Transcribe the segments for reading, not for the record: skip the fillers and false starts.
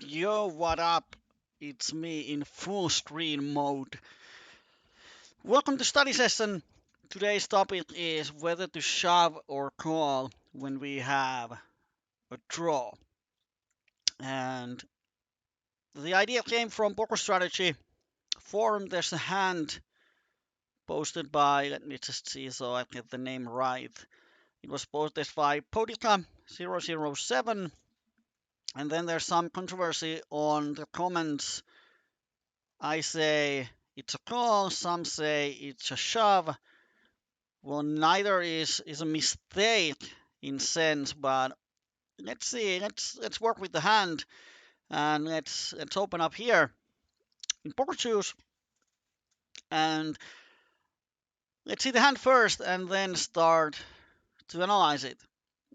Yo, what up? It's me in full screen mode. Welcome to study session. Today's topic is whether to shove or call when we have a draw. And the idea came from Poker Strategy forum. There's a hand posted by, let me just see so I get the name right. It was posted by Podika007. And then there's some controversy on the comments. I say it's a call, some say it's a shove. Well, neither is a mistake in sense, but let's see. Let's work with the hand and let's open up here in poker choose and let's see the hand first and then start to analyze it.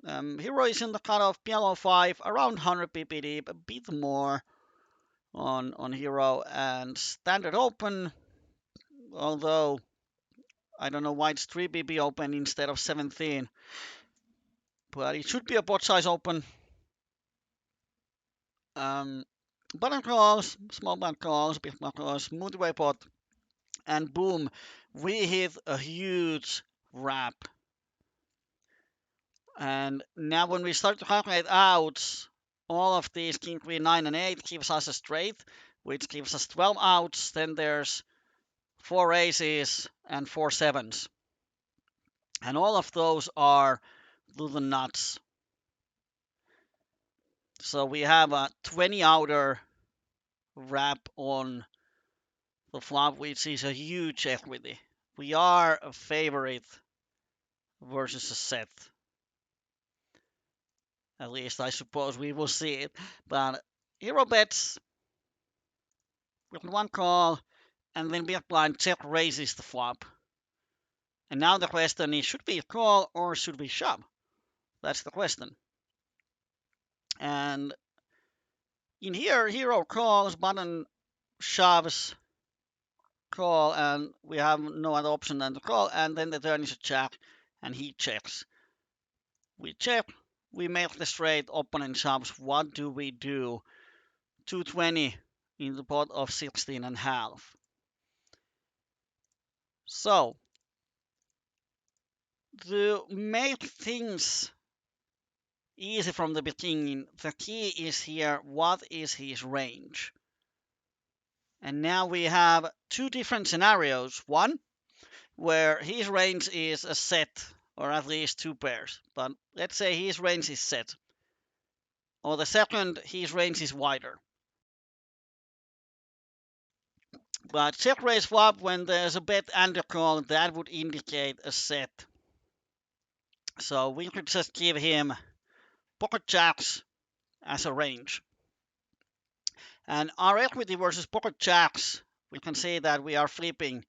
Hero is in the cutoff PLO 5 around 100 ppd, a bit more on hero and standard open, although I don't know why it's 3 pp open instead of 17, but it should be a pot size open. Button calls, small blind calls, big blind calls, multi-way pot, and boom, we hit a huge wrap. And now when we start to calculate outs, all of these king, queen, 9, and 8 gives us a straight, which gives us 12 outs. Then there's 4 aces and 4 sevens. And all of those are to the nuts. So we have a 20 outer wrap on the flop, which is a huge equity. We are a favorite versus a set. At least I suppose we will see it. But hero bets with one call, and then big blind check raises the flop. And now the question is, should we call or should we shove? That's the question. And in here, hero calls, button shoves, call, and we have no other option than to call. And then the turn is a check, and he checks. We check, we make the straight, opponent shoves. What do we do? 220 in the pot of 16 and a half. So to make things easy from the beginning, the key is here, what is his range? And now we have two different scenarios. One, where his range is a set, or at least two pairs. But let's say his range is set. Or the second, his range is wider. But check raise flop, when there's a bet and a call, that would indicate a set. So we could just give him pocket jacks as a range. And our equity versus pocket jacks, we can say that we are flipping.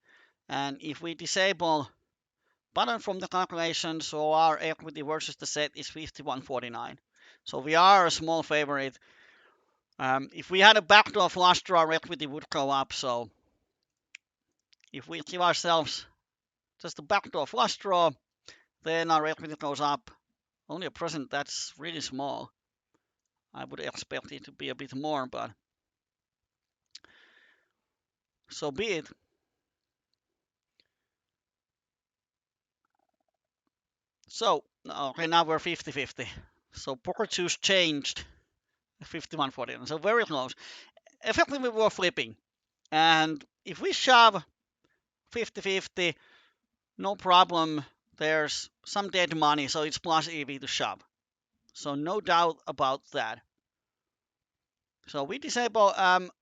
And if we disable button from the calculation, so our equity versus the set is 51.49. So we are a small favorite. If we had a backdoor flush draw, our equity would go up. So if we give ourselves just a backdoor flush draw, then our equity goes up. Only a percent, that's really small. I would expect it to be a bit more, but so be it. So, okay, now we're 50-50. So poker choose changed 51-49. So very close. Effectively, we were flipping. And if we shove 50-50, no problem. There's some dead money, so it's plus EV to shove. So no doubt about that. So we disable,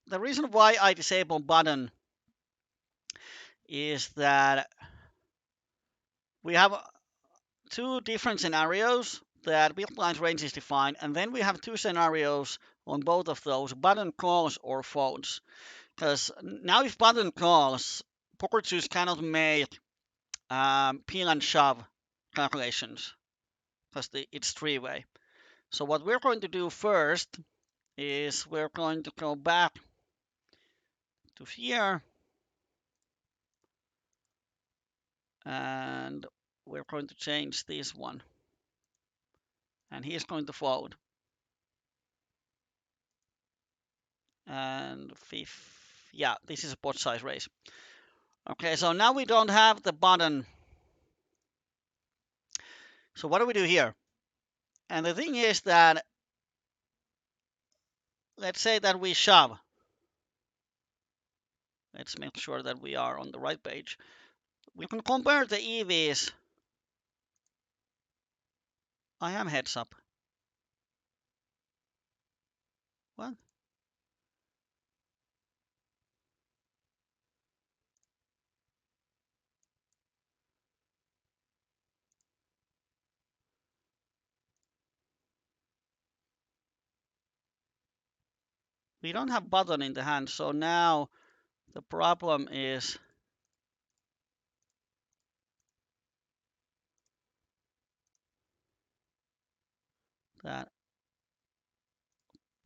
the reason why I disable button is that we have two different scenarios that big blind range is defined, and then we have two scenarios on both of those, button calls or folds. Because now if button calls, poker choose cannot make peel and shove calculations because it's three-way. So what we're going to do first is we're going to go back to here and we're going to change this one. And he's going to fold. and yeah, this is a pot size raise. Okay, so now we don't have the button. So what do we do here? And the thing is that, let's say that we shove. Let's make sure that we are on the right page. We can compare the EVs. I am heads up. What? We don't have button in the hand, so now the problem is that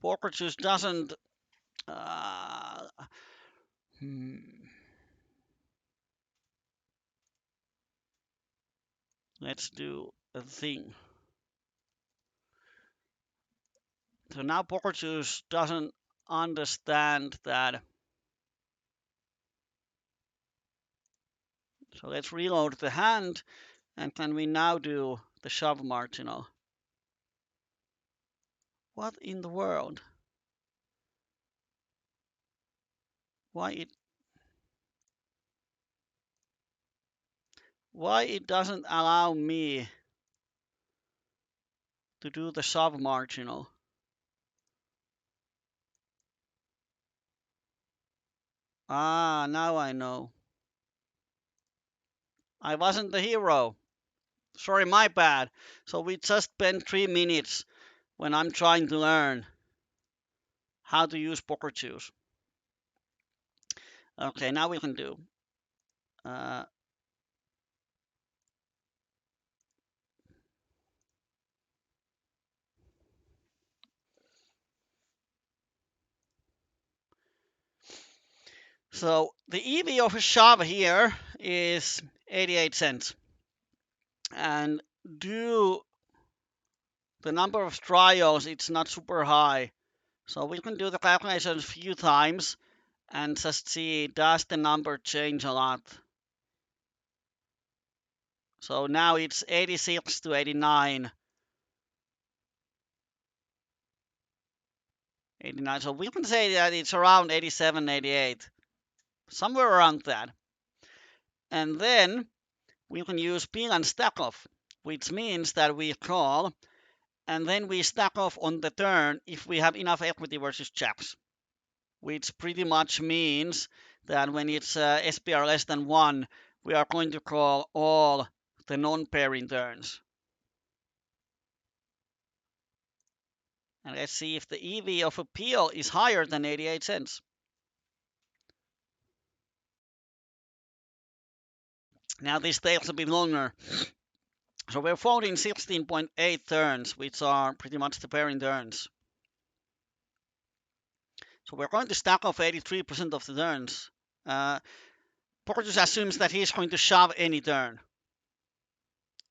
poker juice doesn't. Uh, hmm, let's do a thing. So now poker juice doesn't understand that. So let's reload the hand, and can we now do the shove marginal? What in the world? Why it doesn't allow me to do the shove marginal? Ah, now I know. I wasn't the hero. Sorry, my bad. So we just spent 3 minutes when I'm trying to learn how to use poker juice. Okay, now we can do. Uh, so the EV of a shove here is 88 cents. And due the number of trials, it's not super high. So we can do the calculations a few times and just see, does the number change a lot? So now it's 86 to 89. 89. So we can say that it's around 87, 88, somewhere around that. And then we can use peel and stack off, which means that we call and then we stack off on the turn if we have enough equity versus jacks, which pretty much means that when it's SPR less than 1, we are going to call all the non-pairing turns. And let's see if the EV of a peel is higher than 88 cents. Now this takes a bit longer. So we're folding 16.8 turns, which are pretty much the pairing turns. So we're going to stack off 83% of the turns. Poker just assumes that he's going to shove any turn,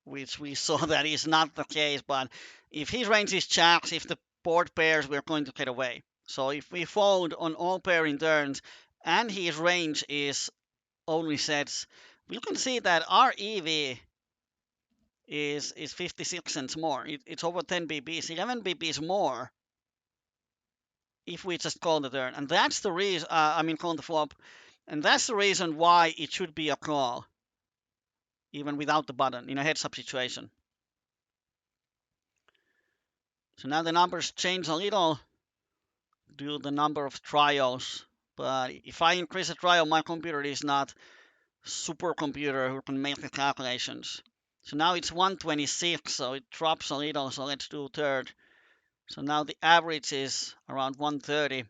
which we saw that is not the case. But if his range is jacks, if the board pairs, we're going to get away. So if we fold on all pairing turns and his range is only sets, we can see that our EV is 56 cents more. It's over 10 BPs, 11 BPs more if we just call the turn. And that's the reason, call the flop. And that's the reason why it should be a call, even without the button, in a heads-up situation. So now the numbers change a little due to the number of trials. But if I increase the trial, my computer is not supercomputer who can make the calculations. So now it's 126, so it drops a little. So let's do third. So now the average is around 130.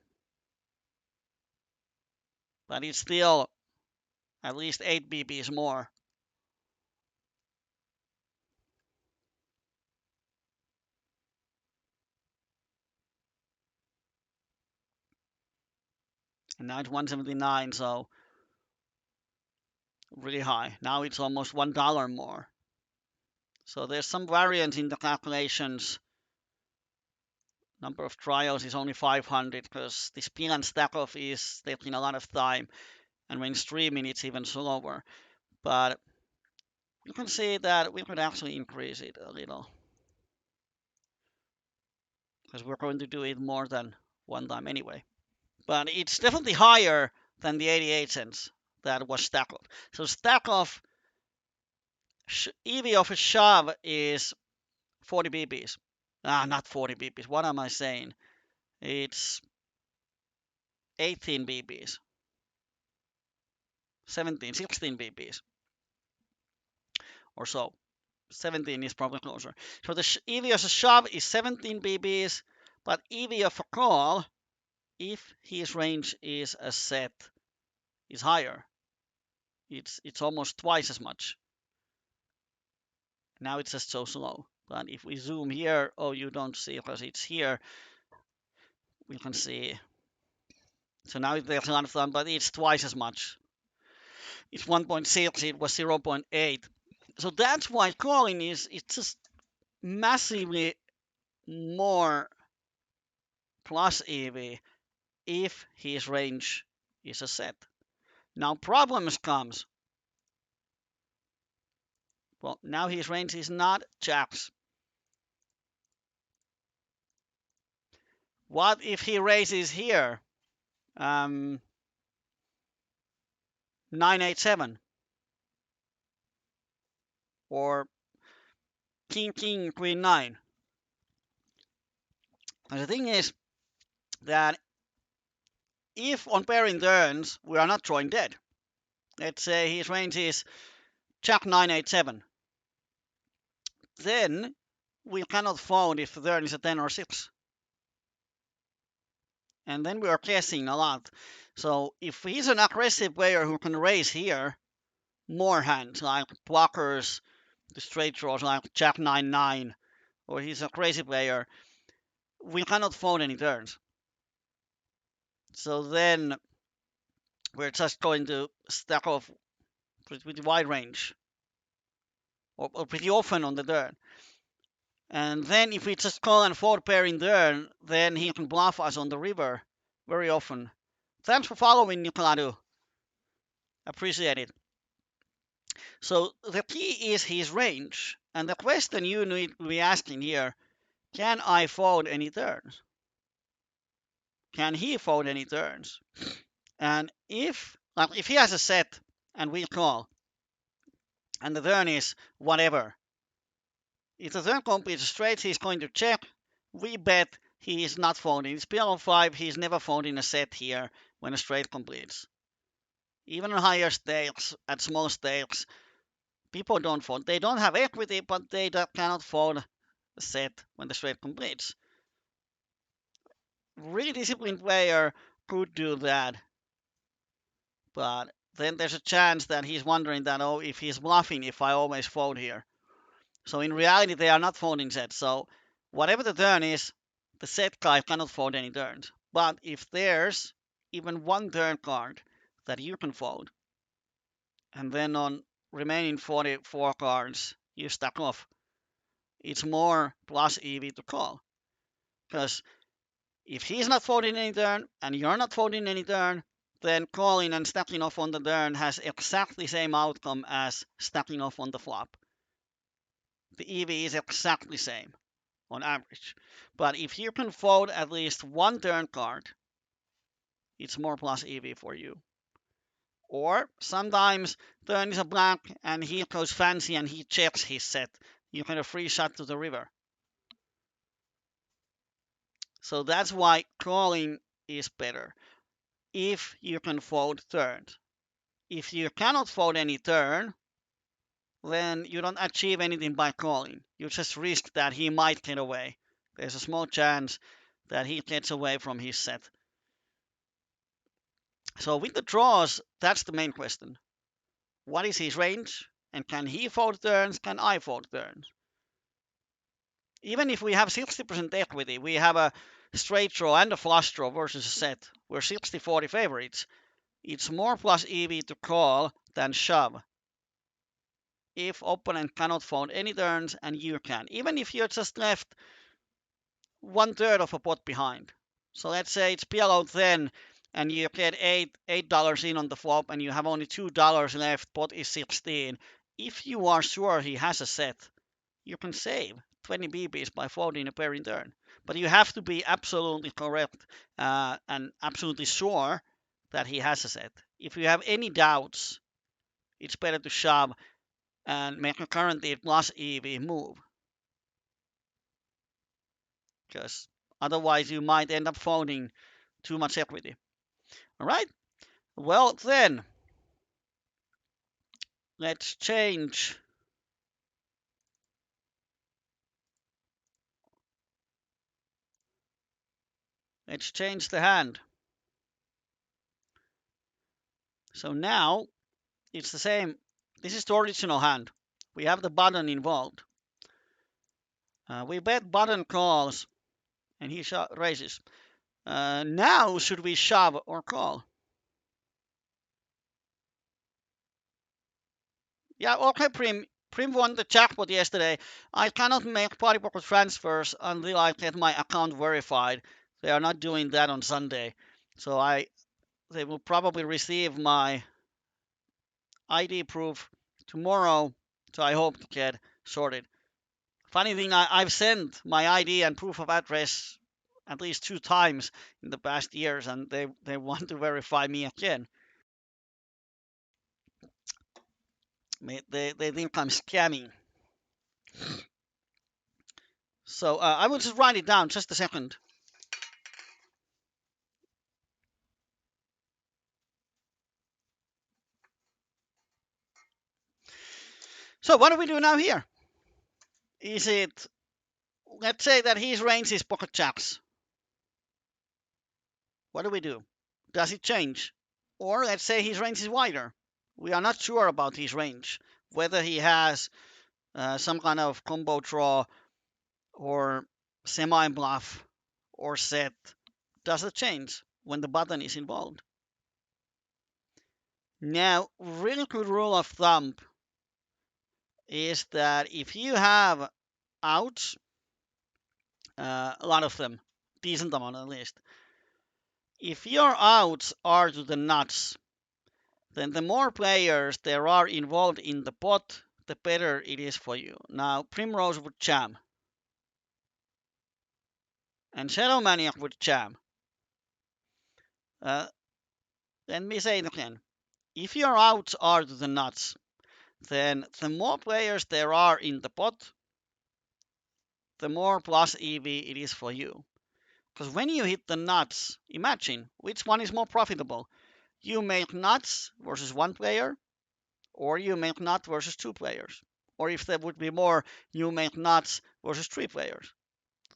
But it's still at least 8 BPs more. And now it's 179, so really high. Now it's almost $1 more. So there's some variance in the calculations. Number of trials is only 500 because the spin and stack off is taking a lot of time, and when streaming it's even slower. But you can see that we could actually increase it a little because we're going to do it more than one time anyway. But it's definitely higher than the 88 cents that was stack off. So stack off EV of a shove is 40 BPs. Not 40 BPs. What am I saying? It's 18 BPs, 17, 16 BPs or so. 17 is probably closer. So the EV of a shove is 17 BPs, but EV of a call, if his range is a set, is higher. It's almost twice as much. Now it's just so slow. But if we zoom here, oh, you don't see because it's here. We can see. So now there's a lot of time, but it's twice as much. It's 1.6, it was 0.8. So that's why calling is it's just massively more plus EV if his range is a set. Now problems comes. Well, now his range is not jacks. What if he raises here? 987 or king king queen 9. And the thing is that if on pairing turns we are not drawing dead, let's say his range is jack 987, then we cannot fold if the turn is a 10 or 6. And then we are guessing a lot. So if he's an aggressive player who can raise here more hands like blockers, the straight draws like jack 9-9, or he's a crazy player, we cannot fold any turns. So then we're just going to stack off pretty wide range or pretty often on the turn. And then if we just call and fold pairing turn, then he can bluff us on the river very often. Thanks for following, Nicoladu. Appreciate it. So the key is his range. And the question you need to be asking here, can I fold any turns? Can he fold any turns? And if he has a set and we call, and the turn is whatever, if the turn completes straight, he's going to check. We bet he is not folding. It's PLO 5, he's never folding a set here when a straight completes. Even on higher stakes, at small stakes, people don't fold. They don't have equity, but they cannot fold a set when the straight completes. Really disciplined player could do that, but then there's a chance that he's wondering that, oh, if he's bluffing, if I always fold here. So in reality, they are not folding sets. So whatever the turn is, the set guy cannot fold any turns. But if there's even one turn card that you can fold, and then on remaining 44 cards, you stack off, it's more plus EV to call. Because if he's not folding any turn, and you're not folding any turn, then calling and stacking off on the turn has exactly the same outcome as stacking off on the flop. The EV is exactly the same on average. But if you can fold at least one turn card, it's more plus EV for you. Or sometimes turn is a blank and he goes fancy and he checks his set. You get a free shot to the river. So that's why calling is better if you can fold turns. If you cannot fold any turn, then you don't achieve anything by calling. You just risk that he might get away. There's a small chance that he gets away from his set. So with the draws, that's the main question. What is his range? And can he fold turns? Can I fold turns? Even if we have 60% equity, we have a straight draw and a flush draw versus a set. We're 60-40 favorites. It's more plus EV to call than shove if opponent cannot fold any turns and you can. Even if you're just left 1/3 of a pot behind. So let's say it's PLO 10 and you get $8 in on the flop and you have only $2 left, pot is 16. If you are sure he has a set, you can save 20 BBs by folding a pairing turn. But you have to be absolutely correct and absolutely sure that he has a set. If you have any doubts, it's better to shove and make a guaranteed plus EV move, because otherwise you might end up folding too much equity. All right. Well, then let's change. Let's change the hand. So now it's the same. This is the original hand. We have the button involved. We bet button calls and he raises. Now should we shove or call? Yeah, okay, Prim. Prim won the jackpot yesterday. I cannot make party poker transfers until I get my account verified. They are not doing that on Sunday. So they will probably receive my ID proof tomorrow. So I hope to get sorted. Funny thing, I've sent my ID and proof of address at least 2 times in the past years, and they want to verify me again. They think I'm scamming. So I will just write it down just a second. So what do we do now here? Is it, let's say that his range is pocket jacks. What do we do? Does it change? Or let's say his range is wider. We are not sure about his range, whether he has some kind of combo draw or semi bluff or set. Does it change when the button is involved? Now, really good rule of thumb is that if you have outs, a lot of them, decent amount at least, if your outs are to the nuts, then the more players there are involved in the pot, the better it is for you. Now, Primrose would jam, and Shadow Maniac would jam. Let me say it again. If your outs are to the nuts, then the more players there are in the pot, the more plus EV it is for you. Because when you hit the nuts, imagine which one is more profitable. You make nuts versus one player, or you make nuts versus two players. Or if there would be more, you make nuts versus three players.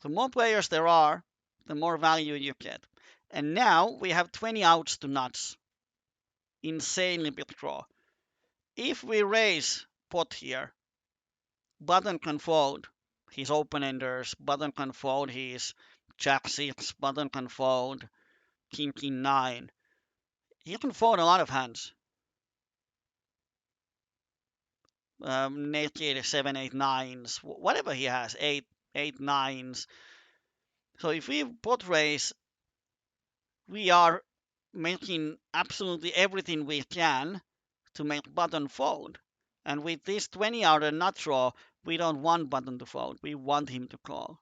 The more players there are, the more value you get. And now we have 20 outs to nuts. Insanely big draw. If we raise pot here, button can fold his open-enders, button can fold his jack 6, button can fold king 9. He can fold a lot of hands. Naked 7, 8, 9s, whatever he has, 8, 9s. So if we pot raise, we are making absolutely everything we can to make button fold. And with this 20 outer nut draw, we don't want button to fold. We want him to call.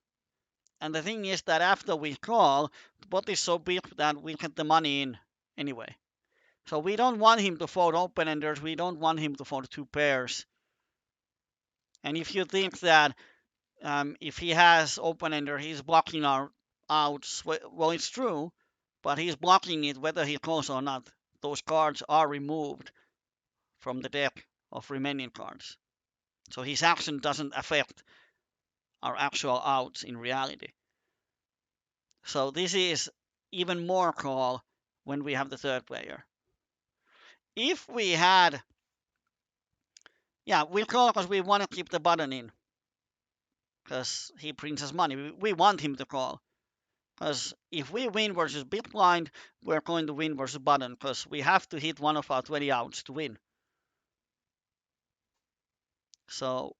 And the thing is that after we call, the pot is so big that we get the money in anyway. So we don't want him to fold open enders. We don't want him to fold two pairs. And if you think that if he has open ender, he's blocking our outs, well, it's true, but he's blocking it whether he calls or not. Those cards are removed from the deck of remaining cards. So his action doesn't affect our actual outs in reality. So this is even more call when we have the third player. If we had, yeah, we call because we want to keep the button in, because he prints us money. We want him to call. Because if we win versus big blind, we're going to win versus button, because we have to hit one of our 20 outs to win. So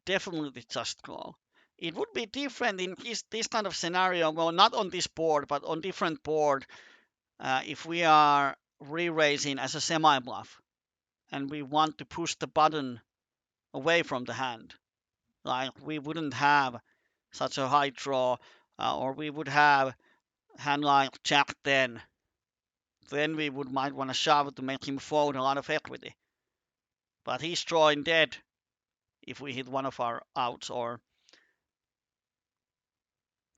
definitely just call. It would be different in this kind of scenario. Well, not on this board, but on different board. If we are re-raising as a semi-bluff and we want to push the button away from the hand, like we wouldn't have such a high draw, or we would have hand like Jack 10, then we might want to shove to make him fold a lot of equity. But he's drawing dead if we hit one of our outs, or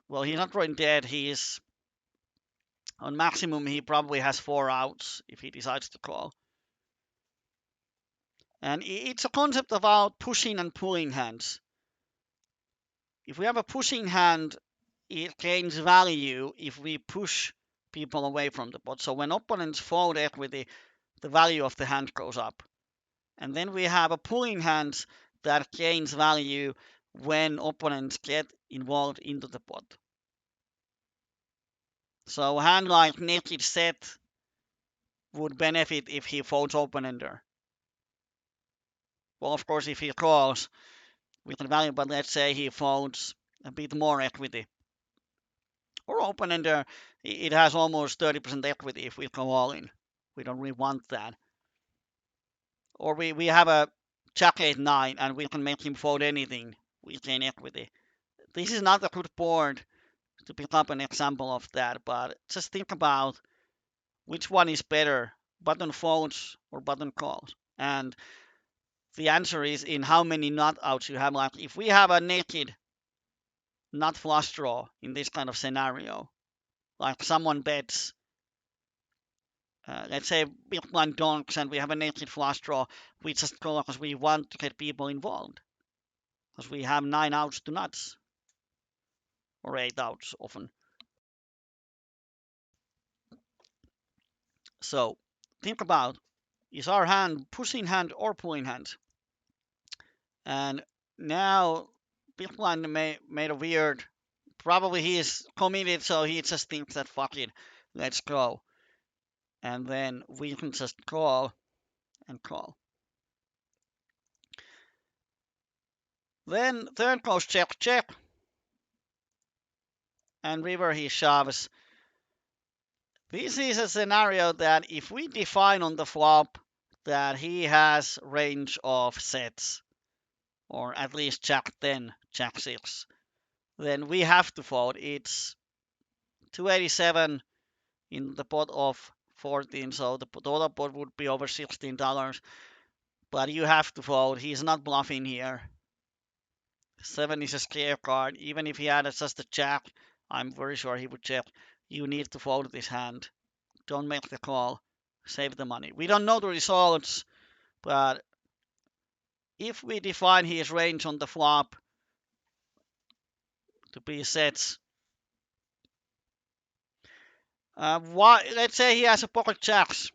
well, he's not drawing dead. He's on maximum. He probably has 4 outs if he decides to call. And it's a concept about pushing and pulling hands. If we have a pushing hand, it gains value if we push people away from the pot. So when opponents fold equity, the value of the hand goes up. And then we have a pulling hand that gains value when opponents get involved into the pot. So a hand like naked set would benefit if he folds open-ender. Well, of course, if he calls, we can value, but let's say he folds a bit more equity. Or open-ender, it has almost 30% equity if we go all in. We don't really want that. Or we have a Jack 8-9 and we can make him fold anything. We gain equity. This is not a good board to pick up an example of that, but just think about which one is better, button folds or button calls. And the answer is in how many nut outs you have. Like if we have a naked nut flush draw in this kind of scenario, like someone bets, let's say big blind donks and we have a naked flush draw, we just call because we want to get people involved. Because we have 9 outs to nuts, or 8 outs often. So think about, is our hand pushing hand or pulling hand? And now big blind made a weird, probably he is committed, so he just thinks that fuck it, let's go. And then we can just call and call. Then turn goes check, check. And river he shoves. This is a scenario that if we define on the flop that he has range of sets, or at least Jack 10, Jack 6, then we have to fold. It's 287 in the pot of 14, so the total pot would be over $16. But you have to fold. He's not bluffing here. 7 is a scare card. Even if he had just a jack, I'm very sure he would check. You need to fold this hand. Don't make the call. Save the money. We don't know the results, but if we define his range on the flop to be sets, let's say he has a pocket jacks.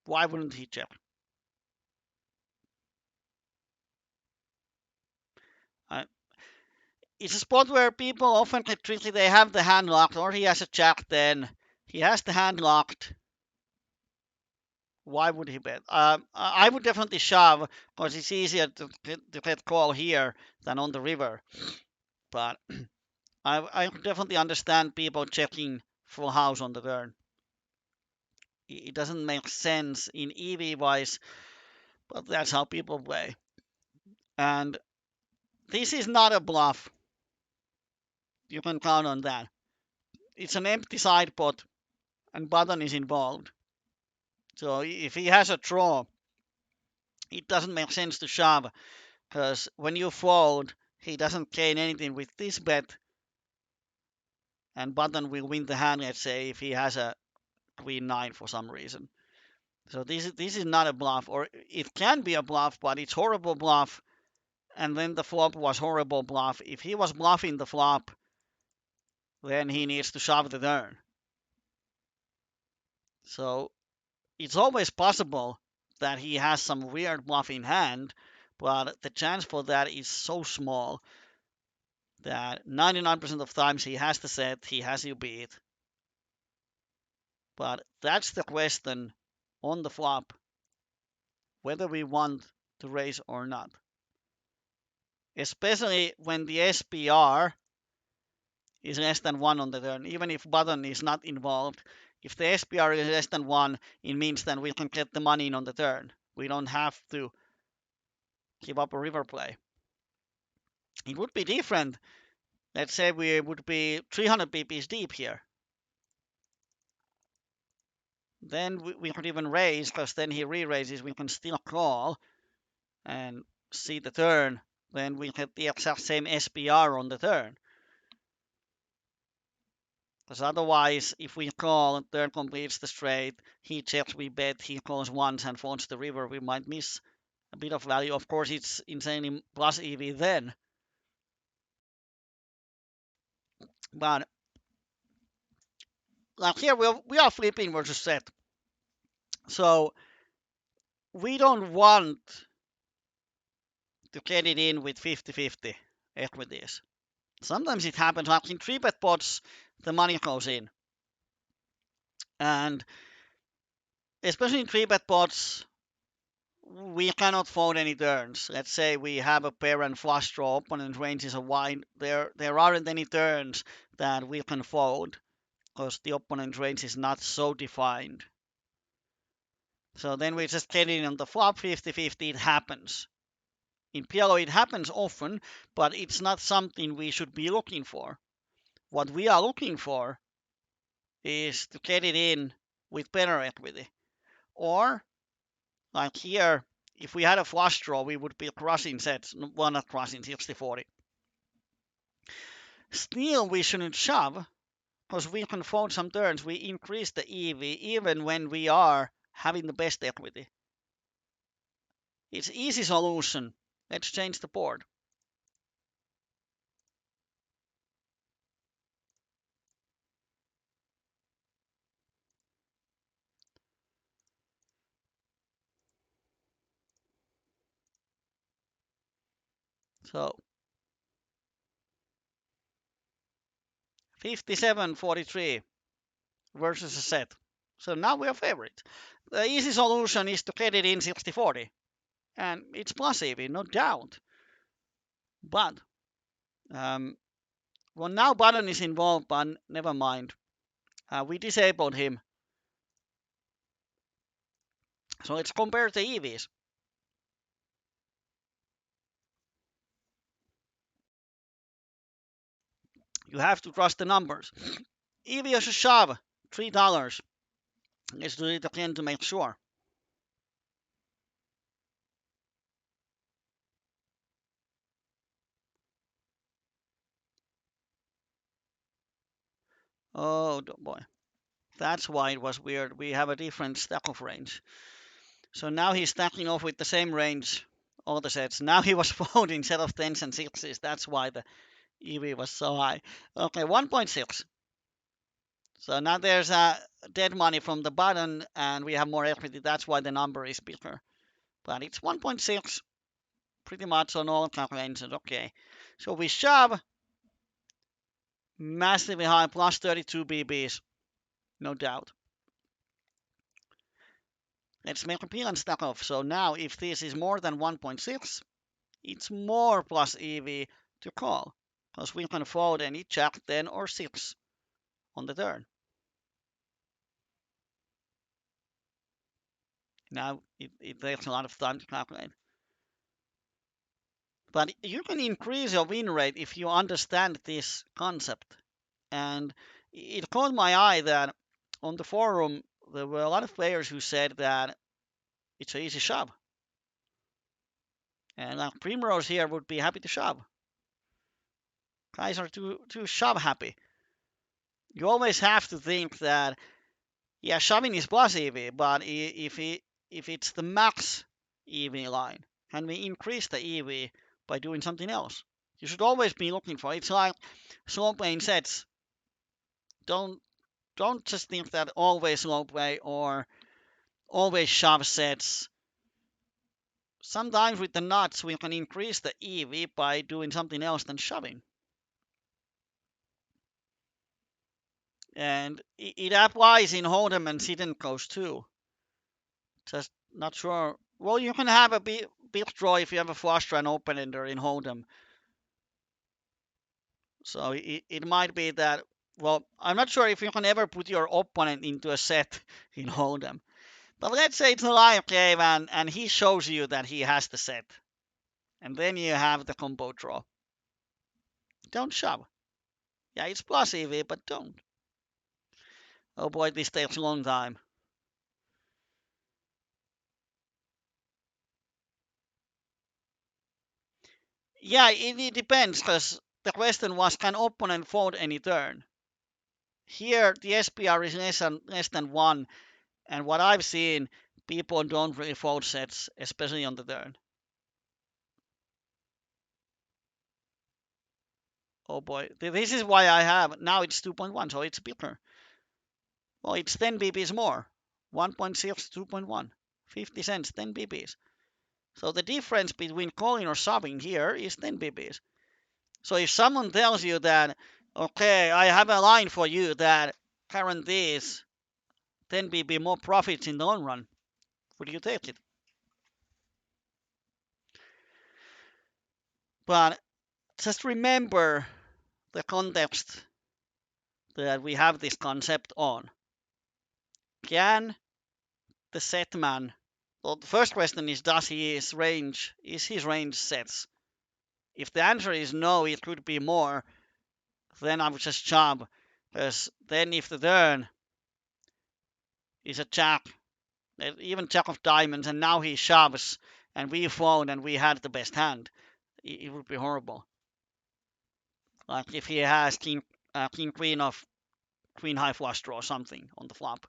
Why wouldn't he check? It's a spot where people often get tricky. They have the hand locked, or he has a jack 10. He has the hand locked. Why would he bet? I would definitely shove because it's easier to get call here than on the river. But I definitely understand people checking full house on the turn. It doesn't make sense in EV wise, but that's how people play. And this is not a bluff. You can count on that. It's an empty side pot and button is involved. So if he has a draw, it doesn't make sense to shove because when you fold, he doesn't gain anything with this bet, and button will win the hand. Let's say if he has a queen 9 for some reason. So this is not a bluff, or it can be a bluff, but it's horrible bluff. And then the flop was horrible bluff. If he was bluffing the flop, then he needs to shove the turn. So it's always possible that he has some weird bluff in hand, but the chance for that is so small that 99% of times he has the set, he has you beat. But that's the question on the flop, whether we want to raise or not. especially when the SPR is less than 1 on the turn, even if button is not involved. If the SPR is less than 1, it means that we can get the money in on the turn. We don't have to give up a river play. It would be different. Let's say we would be 300 pp's deep here. Then we could even raise, because then he re-raises, we can still call and see the turn. Then we get the exact same SPR on the turn. Because otherwise, if we call, turn completes the straight, he checks, we bet, he calls once and folds the river, we might miss a bit of value. Of course, it's insanely plus EV then. But like here, we are flipping versus set. So we don't want to get it in with 50-50 equities. Sometimes it happens, like in 3-bet pots, the money goes in. And especially in 3-bet pots, we cannot fold any turns. Let's say we have a pair and flush draw, opponent range is a wide. There aren't any turns that we can fold because the opponent range is not so defined. So then we just get in on the flop 50-50, it happens. In PLO it happens often, but it's not something we should be looking for. What we are looking for is to get it in with better equity. Or, like here, if we had a flush draw, we would be crushing sets. Well, not crushing, 60-40. Still, we shouldn't shove, because we can fold some turns. We increase the EV even when we are having the best equity. It's easy solution. Let's change the board. So 57-43 versus a set. So now we are favorite. The easy solution is to get it in 60-40. And it's plus EV, no doubt. But well, now button is involved, but never mind. We disabled him. So let's compare the EVs. You have to trust the numbers. EV as a shove, $3. Let's do it again to make sure. Oh boy. That's why it was weird. We have a different stack of range. So now he's stacking off with the same range, all the sets. Now he was folding instead of 10s and 6s. That's why the EV was so high. Okay, 1.6. So now there's dead money from the button and we have more equity. That's why the number is bigger. But it's 1.6 pretty much on all calculations. Okay. So we shove massively high, plus 32 BBs. No doubt. Let's make a peel and stack off. So now if this is more than 1.6, it's more plus EV to call. Because we can fold any jack, 10 or 6 on the turn. Now it takes a lot of time to calculate. But you can increase your win rate if you understand this concept. And it caught my eye that on the forum, there were a lot of players who said that it's an easy shove. And like Primrose here would be happy to shove. Guys are too shove happy. You always have to think that, yeah, shoving is plus EV, but if it's the max EV line, can we increase the EV by doing something else? You should always be looking for. It's like slow playing sets. Don't just think that always slow play or always shove sets. Sometimes with the nuts we can increase the EV by doing something else than shoving. And it applies in Hold'em and sit and goes too. Just not sure. Well, you can have a big draw if you have a flush draw and open ender in Hold'em. So it might be that, well, I'm not sure if you can ever put your opponent into a set in Hold'em. But let's say it's a live game and he shows you that he has the set. And then you have the combo draw. Don't shove. Yeah, it's plus EV, but don't. Oh boy, this takes a long time. Yeah, it depends, because the question was, can opponent fold any turn? Here, the SPR is less than 1, and what I've seen, people don't really fold sets, especially on the turn. Oh boy, this is why I have, now it's 2.1, so it's bigger. Well, it's 10 BPs more. 1.6, 2.1. 50 cents, 10 BPs. So the difference between calling or shoving here is 10 BPs. So if someone tells you that, okay, I have a line for you that guarantees 10 BP more profits in the long run, would you take it? But just remember the context that we have this concept on. Can the set man, well, the first question is, is his range sets? If the answer is no, it could be more, then I would just jump, because then if the turn is a jack, even jack of diamonds, and now he shoves, and we fold and we had the best hand, it would be horrible. Like if he has king queen of queen high flush draw or something on the flop,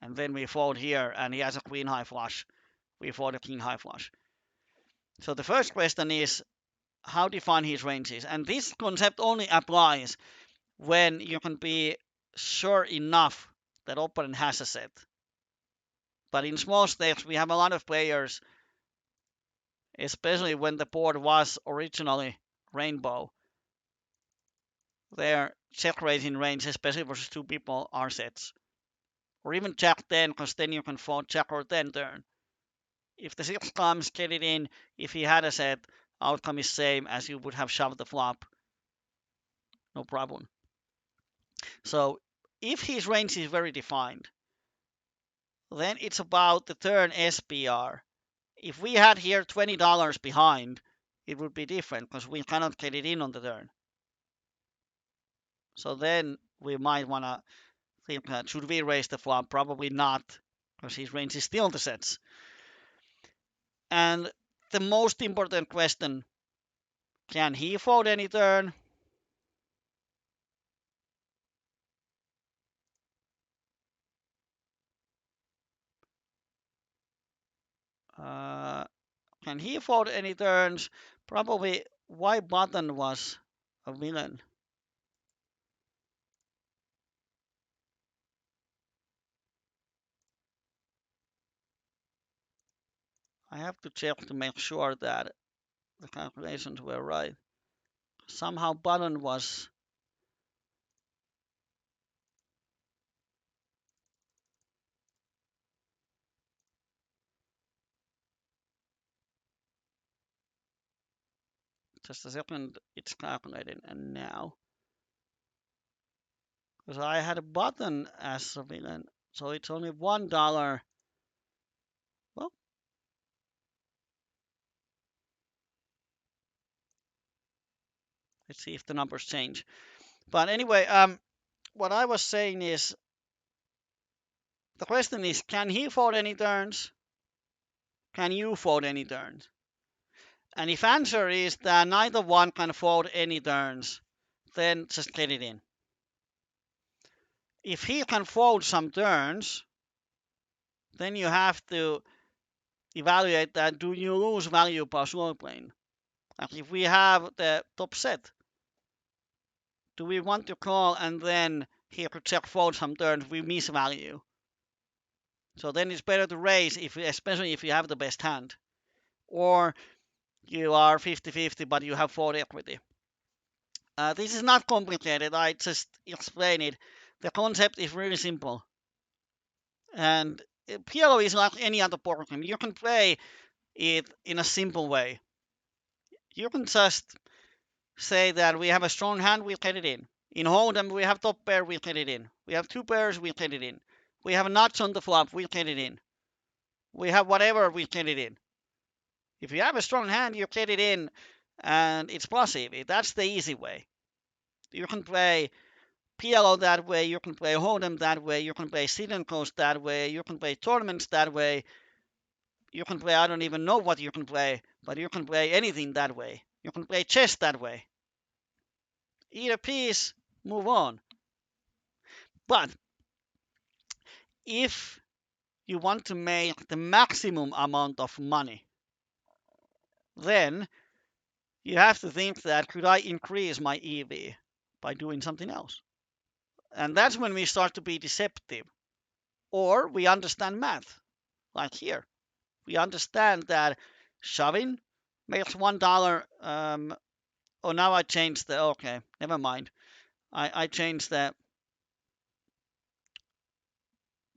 and then we fold here and he has a queen high flush, we fold a king high flush. So the first question is how define his ranges, and this concept only applies when you can be sure enough that opponent has a set. But in small stakes, we have a lot of players, especially when the board was originally rainbow. Their check raising range, especially versus 2 people, are sets. Or even jack 10, because then you can fold jack or 10 turn. If the 6 comes, get it in. If he had a set, outcome is same as you would have shoved the flop. No problem. So if his range is very defined, then it's about the turn SPR. If we had here $20 behind, it would be different because we cannot get it in on the turn. So then we might want to think, should we raise the flop? Probably not, because his range is still the sets. And the most important question, can he fold any turn? Can he fold any turns? Probably. Why button was a villain? I have to check to make sure that the calculations were right. Somehow button was just a second, it's calculating, and now because I had a button as a villain, so it's only $1. Well, let's see if the numbers change. But anyway, what I was saying is, the question is, can he fold any turns? Can you fold any turns? And if answer is that neither one can fold any turns, then just get it in. If he can fold some turns, then you have to evaluate that, do you lose value per slow playing? Like if we have the top set, do we want to call and then he could check fold some turns, we miss value? So then it's better to raise, especially if you have the best hand. Or you are 50-50, but you have fold equity. This is not complicated, I just explain it. The concept is really simple. And PLO is like any other poker game. You can play it in a simple way. You can just say that we have a strong hand, we let it in. In Hold'em, we have top pair, we let it in. We have two pairs, we let it in. We have nuts on the flop, we let it in. We have whatever, we let it in. If you have a strong hand, you let it in, and it's plus EV. That's the easy way. You can play PLO that way, you can play Hold'em that way, you can play Sit and Coast that way, you can play tournaments that way, you can play, I don't even know what you can play, but you can play anything that way. You can play chess that way. Eat a piece, move on. But if you want to make the maximum amount of money, then you have to think that could I increase my EV by doing something else? And that's when we start to be deceptive. Or we understand math, like here. We understand that shoving makes $1. Oh, now I changed the, okay, never mind. I changed the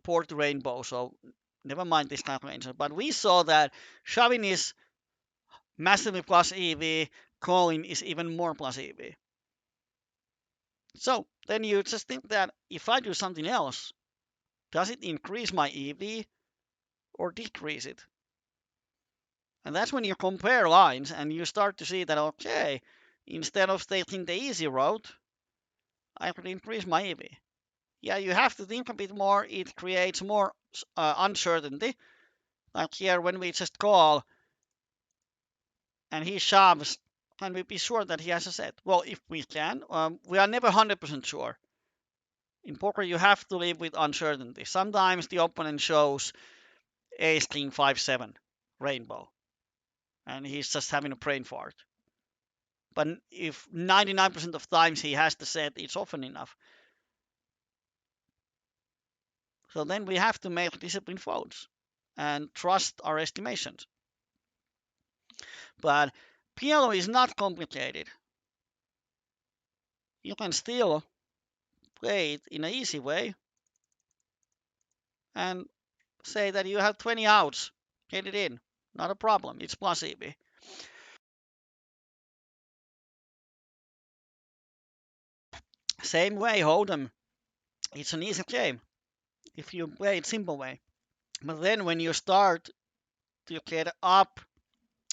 port rainbow, so never mind this calculation. But we saw that shoving is massively plus EV, calling is even more plus EV. So then you just think that if I do something else, does it increase my EV or decrease it? And that's when you compare lines and you start to see that, okay, instead of taking the easy route, I could increase my EV. Yeah, you have to think a bit more. It creates more uncertainty. Like here, when we just call and he shoves, can we be sure that he has a set? Well, if we can, we are never 100% sure. In poker, you have to live with uncertainty. Sometimes the opponent shows ace king 5-7 rainbow, and he's just having a brain fart. But if 99% of times he has the set, it's often enough. So then we have to make disciplined folds and trust our estimations. But PLO is not complicated. You can still play it in an easy way and say that you have 20 outs, get it in. Not a problem. It's plus EV. Same way, Hold'em. It's an easy game if you play it simple way. But then when you start to get up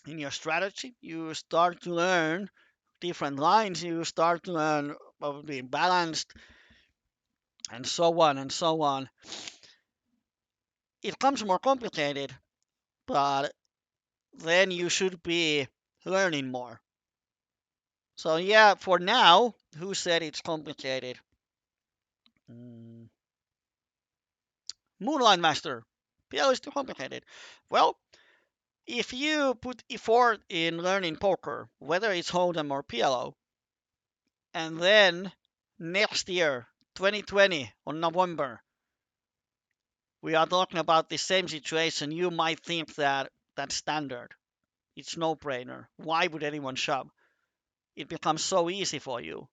in your strategy, you start to learn different lines, you start to learn about being balanced, and so on and so on. It becomes more complicated, but then you should be learning more. So yeah, for now, who said it's complicated? Moonlight Master. PLO is too complicated. Well, if you put effort in learning poker, whether it's Hold'em or PLO, and then next year, 2020, on November, we are talking about the same situation, you might think that that's standard. It's no brainer. Why would anyone shove? It becomes so easy for you.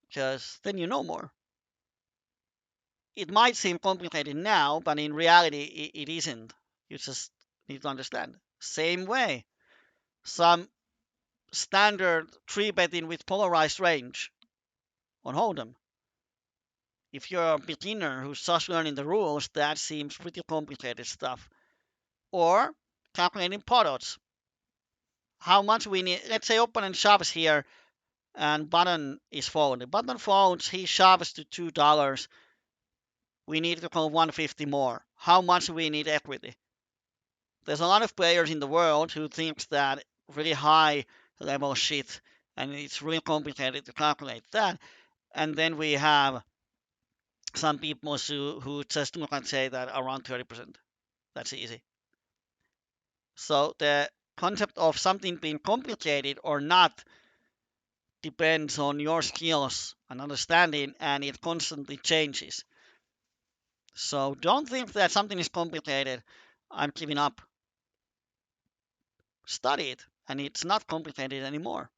Because then you know more. It might seem complicated now, but in reality, it isn't. You just need to understand. Same way, some standard three betting with polarized range on Hold'em. If you're a beginner who's just learning the rules, that seems pretty complicated stuff. Or calculating pot odds. How much we need. Let's say opponent shoves here and button is folding. Button folds, he shoves to $2. We need to call 150 more. How much we need equity? There's a lot of players in the world who thinks that really high level shit and it's really complicated to calculate that. And then we have some people who just look and say that around 30%. That's easy. So the concept of something being complicated or not depends on your skills and understanding, and it constantly changes. So don't think that something is complicated. I'm giving up. Study it, and it's not complicated anymore.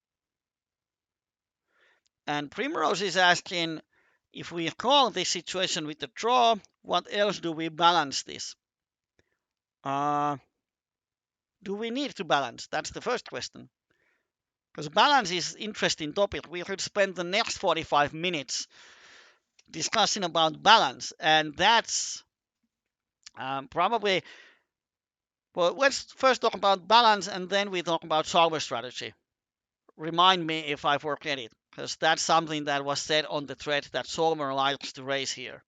And Primrose is asking, if we call this situation with the draw, what else do we balance this? Do we need to balance? That's the first question. Because balance is interesting topic. We could spend the next 45 minutes discussing about balance, and that's probably, well, let's first talk about balance and then we talk about solver strategy. Remind me if I forget it, because that's something that was said on the thread that solver likes to raise here.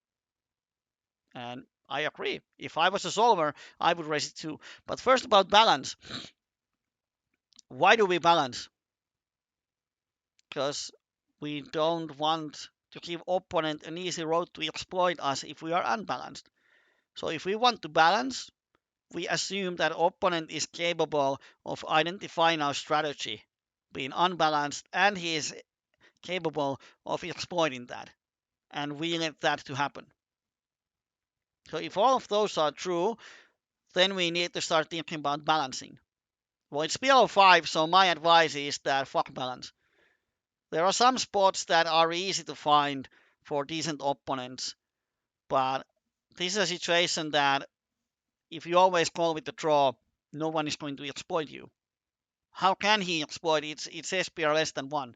And I agree. If I was a solver, I would raise it too. But first about balance. Why do we balance? Because we don't want to give opponent an easy road to exploit us if we are unbalanced. So if we want to balance, we assume that opponent is capable of identifying our strategy being unbalanced and he is capable of exploiting that. And we let that to happen. So if all of those are true, then we need to start thinking about balancing. Well, it's PLO 5, so my advice is that fuck balance. There are some spots that are easy to find for decent opponents, but this is a situation that if you always call with the draw, no one is going to exploit you. How can he exploit? It's SPR less than 1.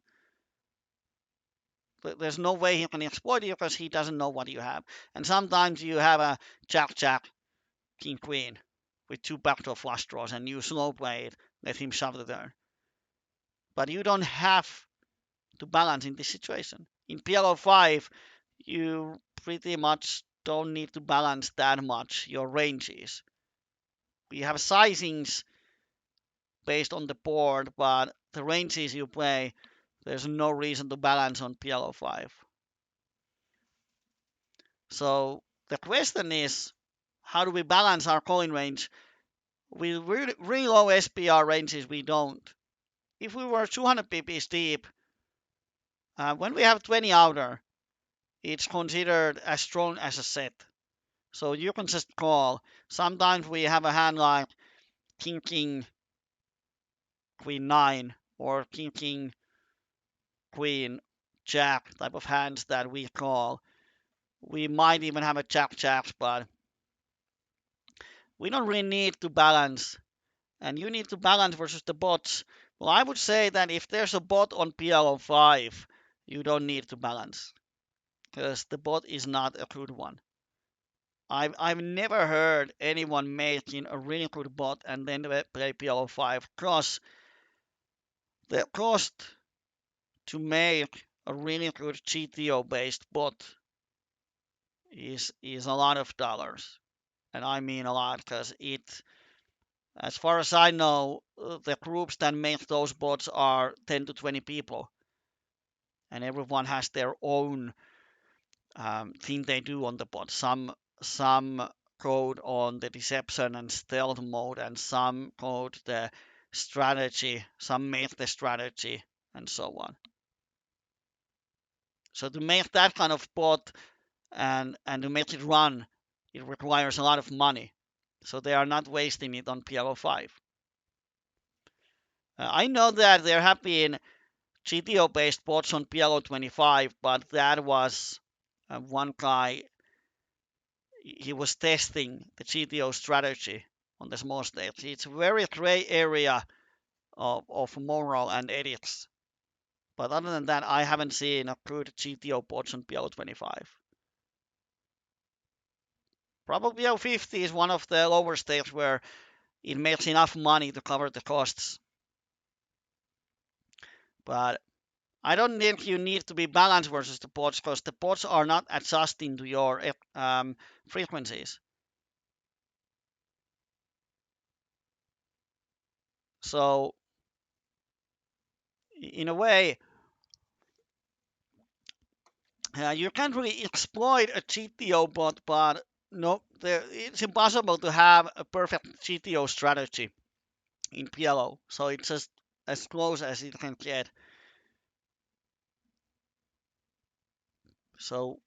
There's no way he can exploit you because he doesn't know what you have. And sometimes you have a jack, king, queen with 2 backdoor flush draws and you slow play it, let him shove the turn. But you don't have to balance in this situation. In PLO 5, you pretty much don't need to balance that much your ranges. We have sizings based on the board, but the ranges you play, there's no reason to balance on PLO 5. So the question is, how do we balance our calling range? With really low SPR ranges, we don't. If we were 200 pp's deep, when we have 20 outer, it's considered as strong as a set. So you can just call. Sometimes we have a hand like king, king, queen 9, or king, king, queen, jack type of hands that we call. We might even have a jack, but we don't really need to balance. And you need to balance versus the bots. Well, I would say that if there's a bot on PLO 5, you don't need to balance because the bot is not a good one. I've never heard anyone making a really good bot and then play PLO 5 because the cost to make a really good GTO based bot is a lot of dollars. And I mean a lot because it, as far as I know, the groups that make those bots are 10 to 20 people. And everyone has their own thing they do on the bot. Some code on the deception and stealth mode, and some code the strategy, some make the strategy, and so on. So to make that kind of bot and to make it run, it requires a lot of money. So they are not wasting it on PLO 5. I know that there have been GTO based bots on PLO 25, but that was one guy, he was testing the GTO strategy on the small stage. It's a very gray area of moral and ethics. But other than that, I haven't seen a good GTO bots on PLO 25. Probably PLO 50 is one of the lower stages where it makes enough money to cover the costs. But I don't think you need to be balanced versus the bots because the bots are not adjusting to your frequencies. So in a way, you can't really exploit a GTO bot, but no, it's impossible to have a perfect GTO strategy in PLO. So it's just as close as it can get. So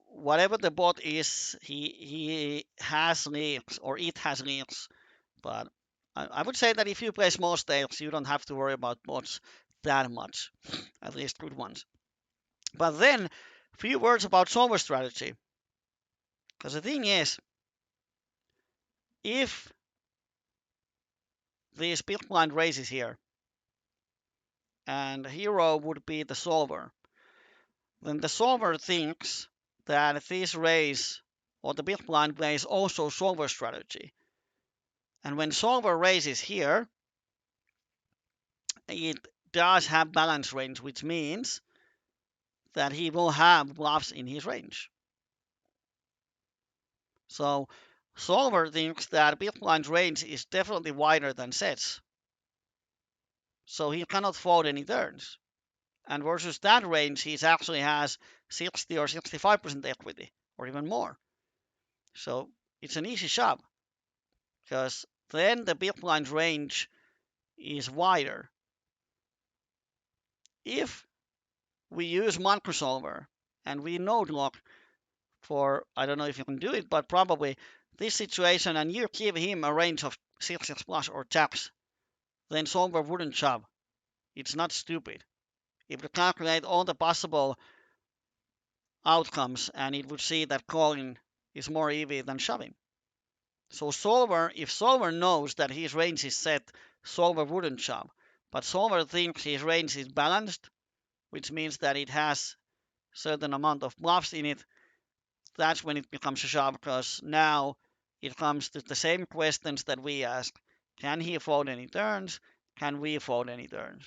whatever the bot is, he has leaks or it has leaks. But I would say that if you play small stakes, you don't have to worry about bots that much, at least good ones. But then few words about solver strategy. Because the thing is, if this big blind raises here, and hero would be the solver, then the solver thinks that this raise or the big blind plays also solver strategy. And when solver raises here, it does have balance range, which means that he will have bluffs in his range. So solver thinks that big blind's range is definitely wider than sets. So he cannot fold any turns. And versus that range, he actually has 60 or 65% equity, or even more. So it's an easy shove, because then the big blind's range is wider. If we use macro solver and we node lock for, I don't know if you can do it, but probably this situation, and you give him a range of 6x plus or taps, then solver wouldn't shove. It's not stupid. It would calculate all the possible outcomes, and it would see that calling is more EV than shoving. So solver, if solver knows that his range is set, solver wouldn't shove. But solver thinks his range is balanced, which means that it has certain amount of bluffs in it. That's when it becomes a shove, because now it comes to the same questions that we ask. Can he fold any turns? Can we fold any turns?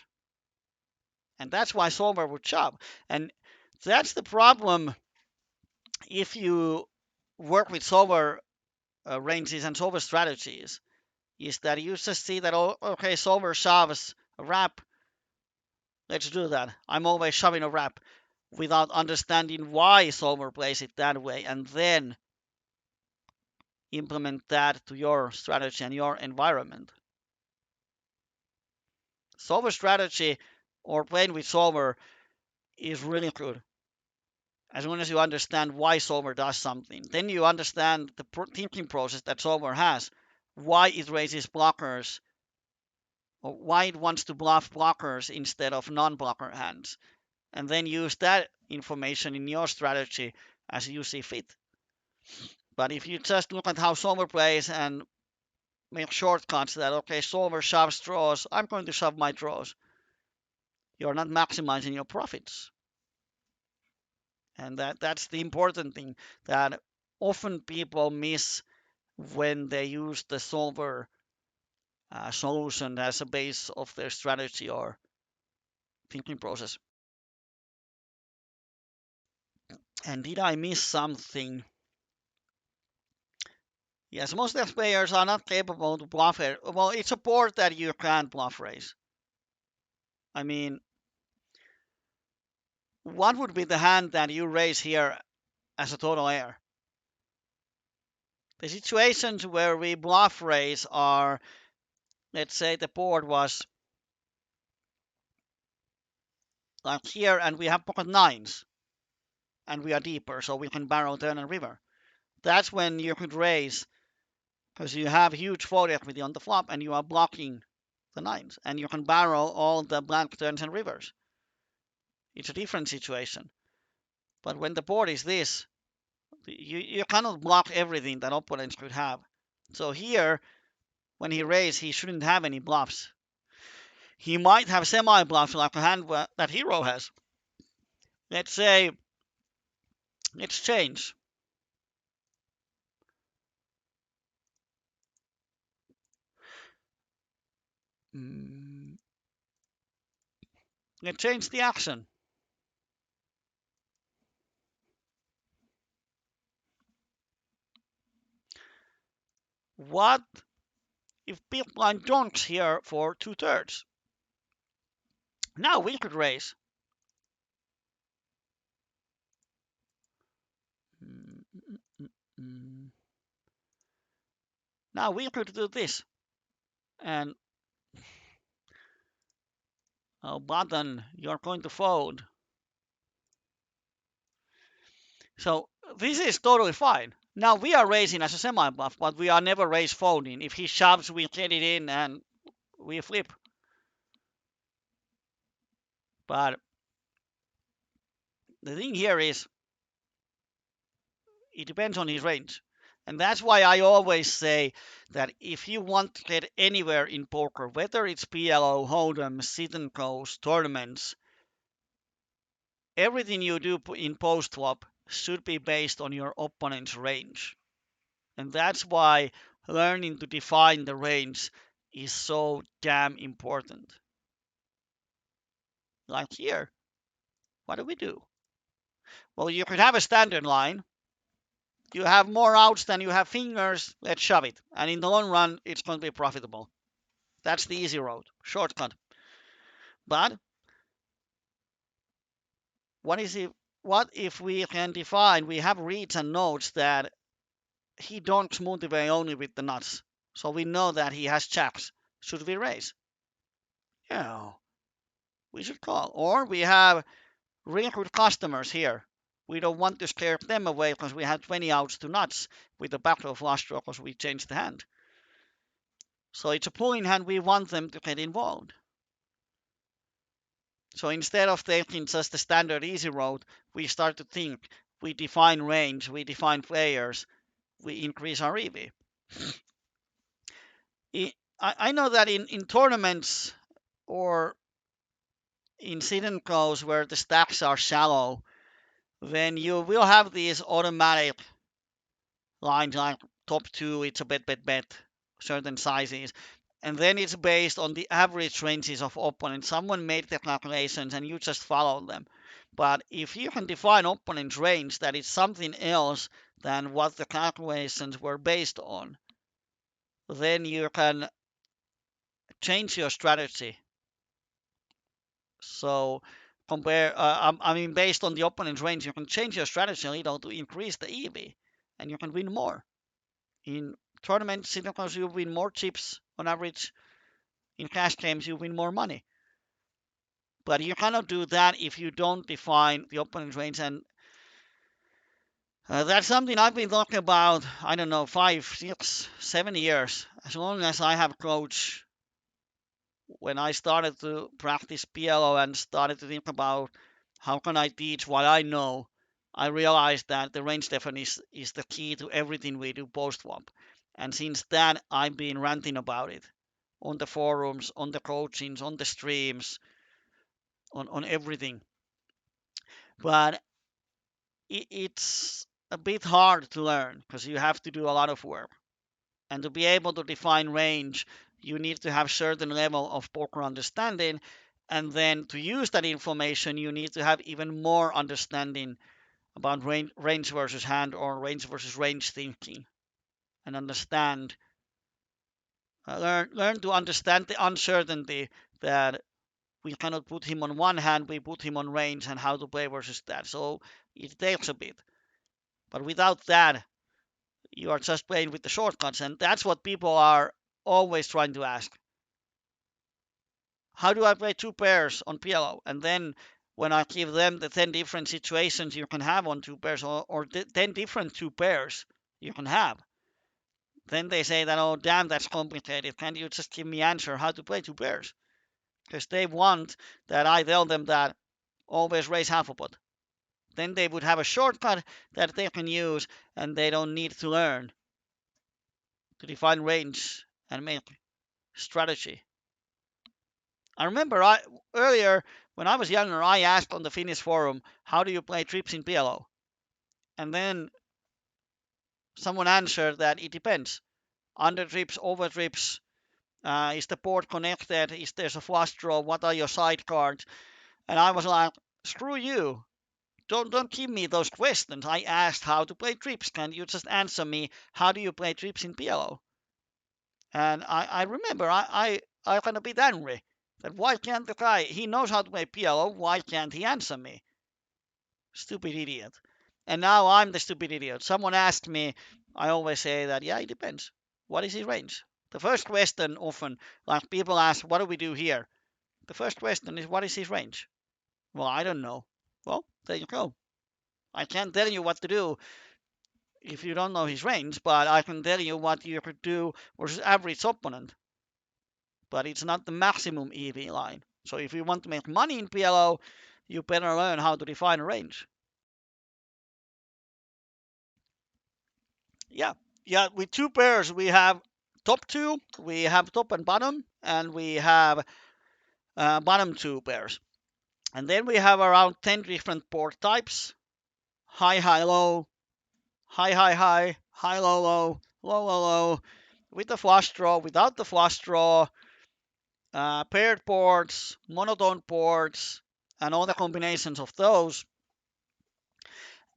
And that's why solver would shove. And that's the problem if you work with solver ranges and solver strategies, is that you just see that, oh, okay, solver shoves a wrap. Let's do that. I'm always shoving a wrap without understanding why solver plays it that way, and then implement that to your strategy and your environment. Solver strategy or playing with solver is really good. As long as you understand why solver does something, then you understand the thinking process that solver has, why it raises blockers, or why it wants to bluff blockers instead of non-blocker hands, and then use that information in your strategy as you see fit. But if you just look at how solver plays and make shortcuts that, okay, solver shoves draws, I'm going to shove my draws, you're not maximizing your profits. And that's the important thing that often people miss when they use the solver solution as a base of their strategy or thinking process. And did I miss something? Yes, most of players are not capable to bluff it. Well, it's a board that you can't bluff raise. I mean, what would be the hand that you raise here as a total air? The situations where we bluff raise are, let's say the board was like here and we have pocket nines and we are deeper, so we can barrel, turn, and river. That's when you could raise, because you have huge fold equity on the flop and you are blocking the nines, and you can barrel all the blank turns and rivers. It's a different situation. But when the board is this, you cannot block everything that opponents could have. So here, when he raises, he shouldn't have any bluffs. He might have semi-bluffs like a hand that hero has. Let's say, let's change. Let's change the action. What if big blind donks here for 2/3? Now we could raise. Now we could do this. And oh, button, you're going to fold. So this is totally fine. Now we are raising as a semi-bluff, but we are never raise folding. If he shoves, we get it in and we flip. But the thing here is It depends on his range. And that's why I always say that if you want to get anywhere in poker, whether it's PLO, Hold'em, sit and goes, tournaments, everything you do in post flop should be based on your opponent's range. And that's why learning to define the range is so damn important. Like here, what do we do? Well, you could have a standard line. You have more outs than you have fingers. Let's shove it. And in the long run, it's going to be profitable. That's the easy road, shortcut. But what if we can define, we have reads and notes that he don't motivate only with the nuts. So we know that he has chaps. Should we raise? Yeah, we should call. Or we have really good customers here. We don't want to scare them away because we have 20 outs to nuts with the back of flush draw because we changed the hand. So it's a pulling hand. We want them to get involved. So instead of taking just the standard easy road, we start to think. We define range. We define players. We increase our EV. I know that in tournaments or in sit and goes where the stacks are shallow, then you will have these automatic lines like top two, it's a bet, certain sizes. And then it's based on the average ranges of opponents. Someone made the calculations and you just follow them. But if you can define opponent's range that is something else than what the calculations were based on, then you can change your strategy. So based on the opponent's range, you can change your strategy a little to increase the EV, and you can win more. In tournaments, sometimes you win more chips on average. In cash games, you win more money. But you cannot do that if you don't define the opponent's range, and that's something I've been talking about. I don't know, 5, 6, 7 years. As long as I have coached, when I started to practice PLO and started to think about how can I teach what I know, I realized that the range definition is the key to everything we do post-flop. And since then, I've been ranting about it on the forums, on the coachings, on the streams, on everything. But it's a bit hard to learn because you have to do a lot of work. And to be able to define range, you need to have certain level of poker understanding. And then to use that information, you need to have even more understanding about range versus hand or range versus range thinking. And learn to understand the uncertainty that we cannot put him on one hand, we put him on range and how to play versus that. So it takes a bit. But without that, you are just playing with the shortcuts. And that's what people are always trying to ask. How do I play two pairs on PLO? And then when I give them the 10 different situations you can have on two pairs or 10 different two pairs you can have, then they say that, oh, damn, that's complicated. Can't you just give me answer how to play two pairs? Because they want that I tell them that always raise half a pot. Then they would have a shortcut that they can use and they don't need to learn to define range and make strategy. I remember earlier when I was younger, I asked on the Finnish forum, how do you play trips in PLO? And then someone answered that it depends. Under trips, over trips, is the board connected? Is there a flush draw? What are your side cards? And I was like, screw you. Don't give me those questions. I asked how to play trips. Can you just answer me? How do you play trips in PLO? And I remember I kind of bit angry that why can't the guy, he knows how to play PLO, why can't he answer me? Stupid idiot. And now I'm the stupid idiot. Someone asked me, I always say that, yeah, it depends. What is his range? The first question often, like people ask, what do we do here? The first question is, what is his range? Well, I don't know. Well, there you go. I can't tell you what to do if you don't know his range, but I can tell you what you could do versus average opponent. But it's not the maximum EV line. So if you want to make money in PLO, you better learn how to define a range. Yeah, yeah. With two pairs, we have top two, we have top and bottom, and we have bottom two pairs. And then we have around 10 different port types: high, high, low, high, high, high, high, low, low, low, low, low, with the flush draw, without the flush draw, paired ports, monotone ports, and all the combinations of those.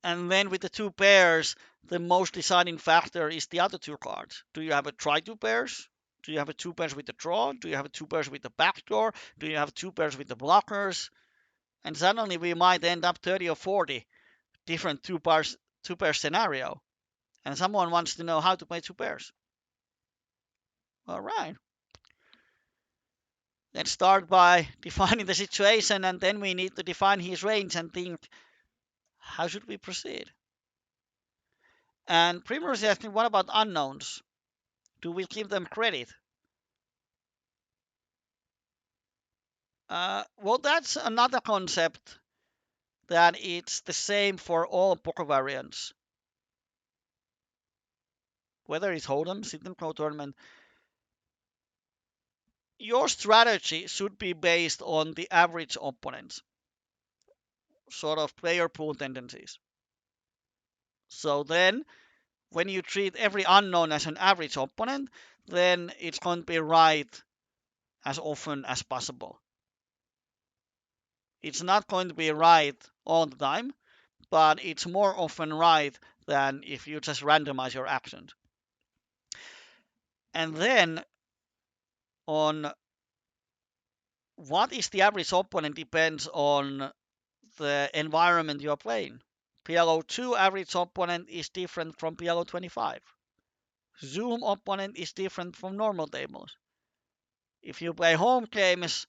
And then with the two pairs, the most deciding factor is the other two cards. Do you have a try two pairs? Do you have a two pairs with the draw? Do you have a two pairs with the backdoor? Do you have two pairs with the blockers? And suddenly we might end up 30 or 40 different two pair scenario. And someone wants to know how to play two pairs. All right. Let's start by defining the situation, and then we need to define his range and think, how should we proceed? And Primrose is asking, what about unknowns? Do we give them credit? Well, that's another concept that it's the same for all poker variants. Whether it's Hold'em, Sit and Pro Tournament, your strategy should be based on the average opponent's sort of player pool tendencies. So then, when you treat every unknown as an average opponent, then it's going to be right as often as possible. It's not going to be right all the time, but it's more often right than if you just randomize your actions. And then on what is the average opponent depends on the environment you're playing. PLO2 average opponent is different from PLO25. Zoom opponent is different from normal tables. If you play home games,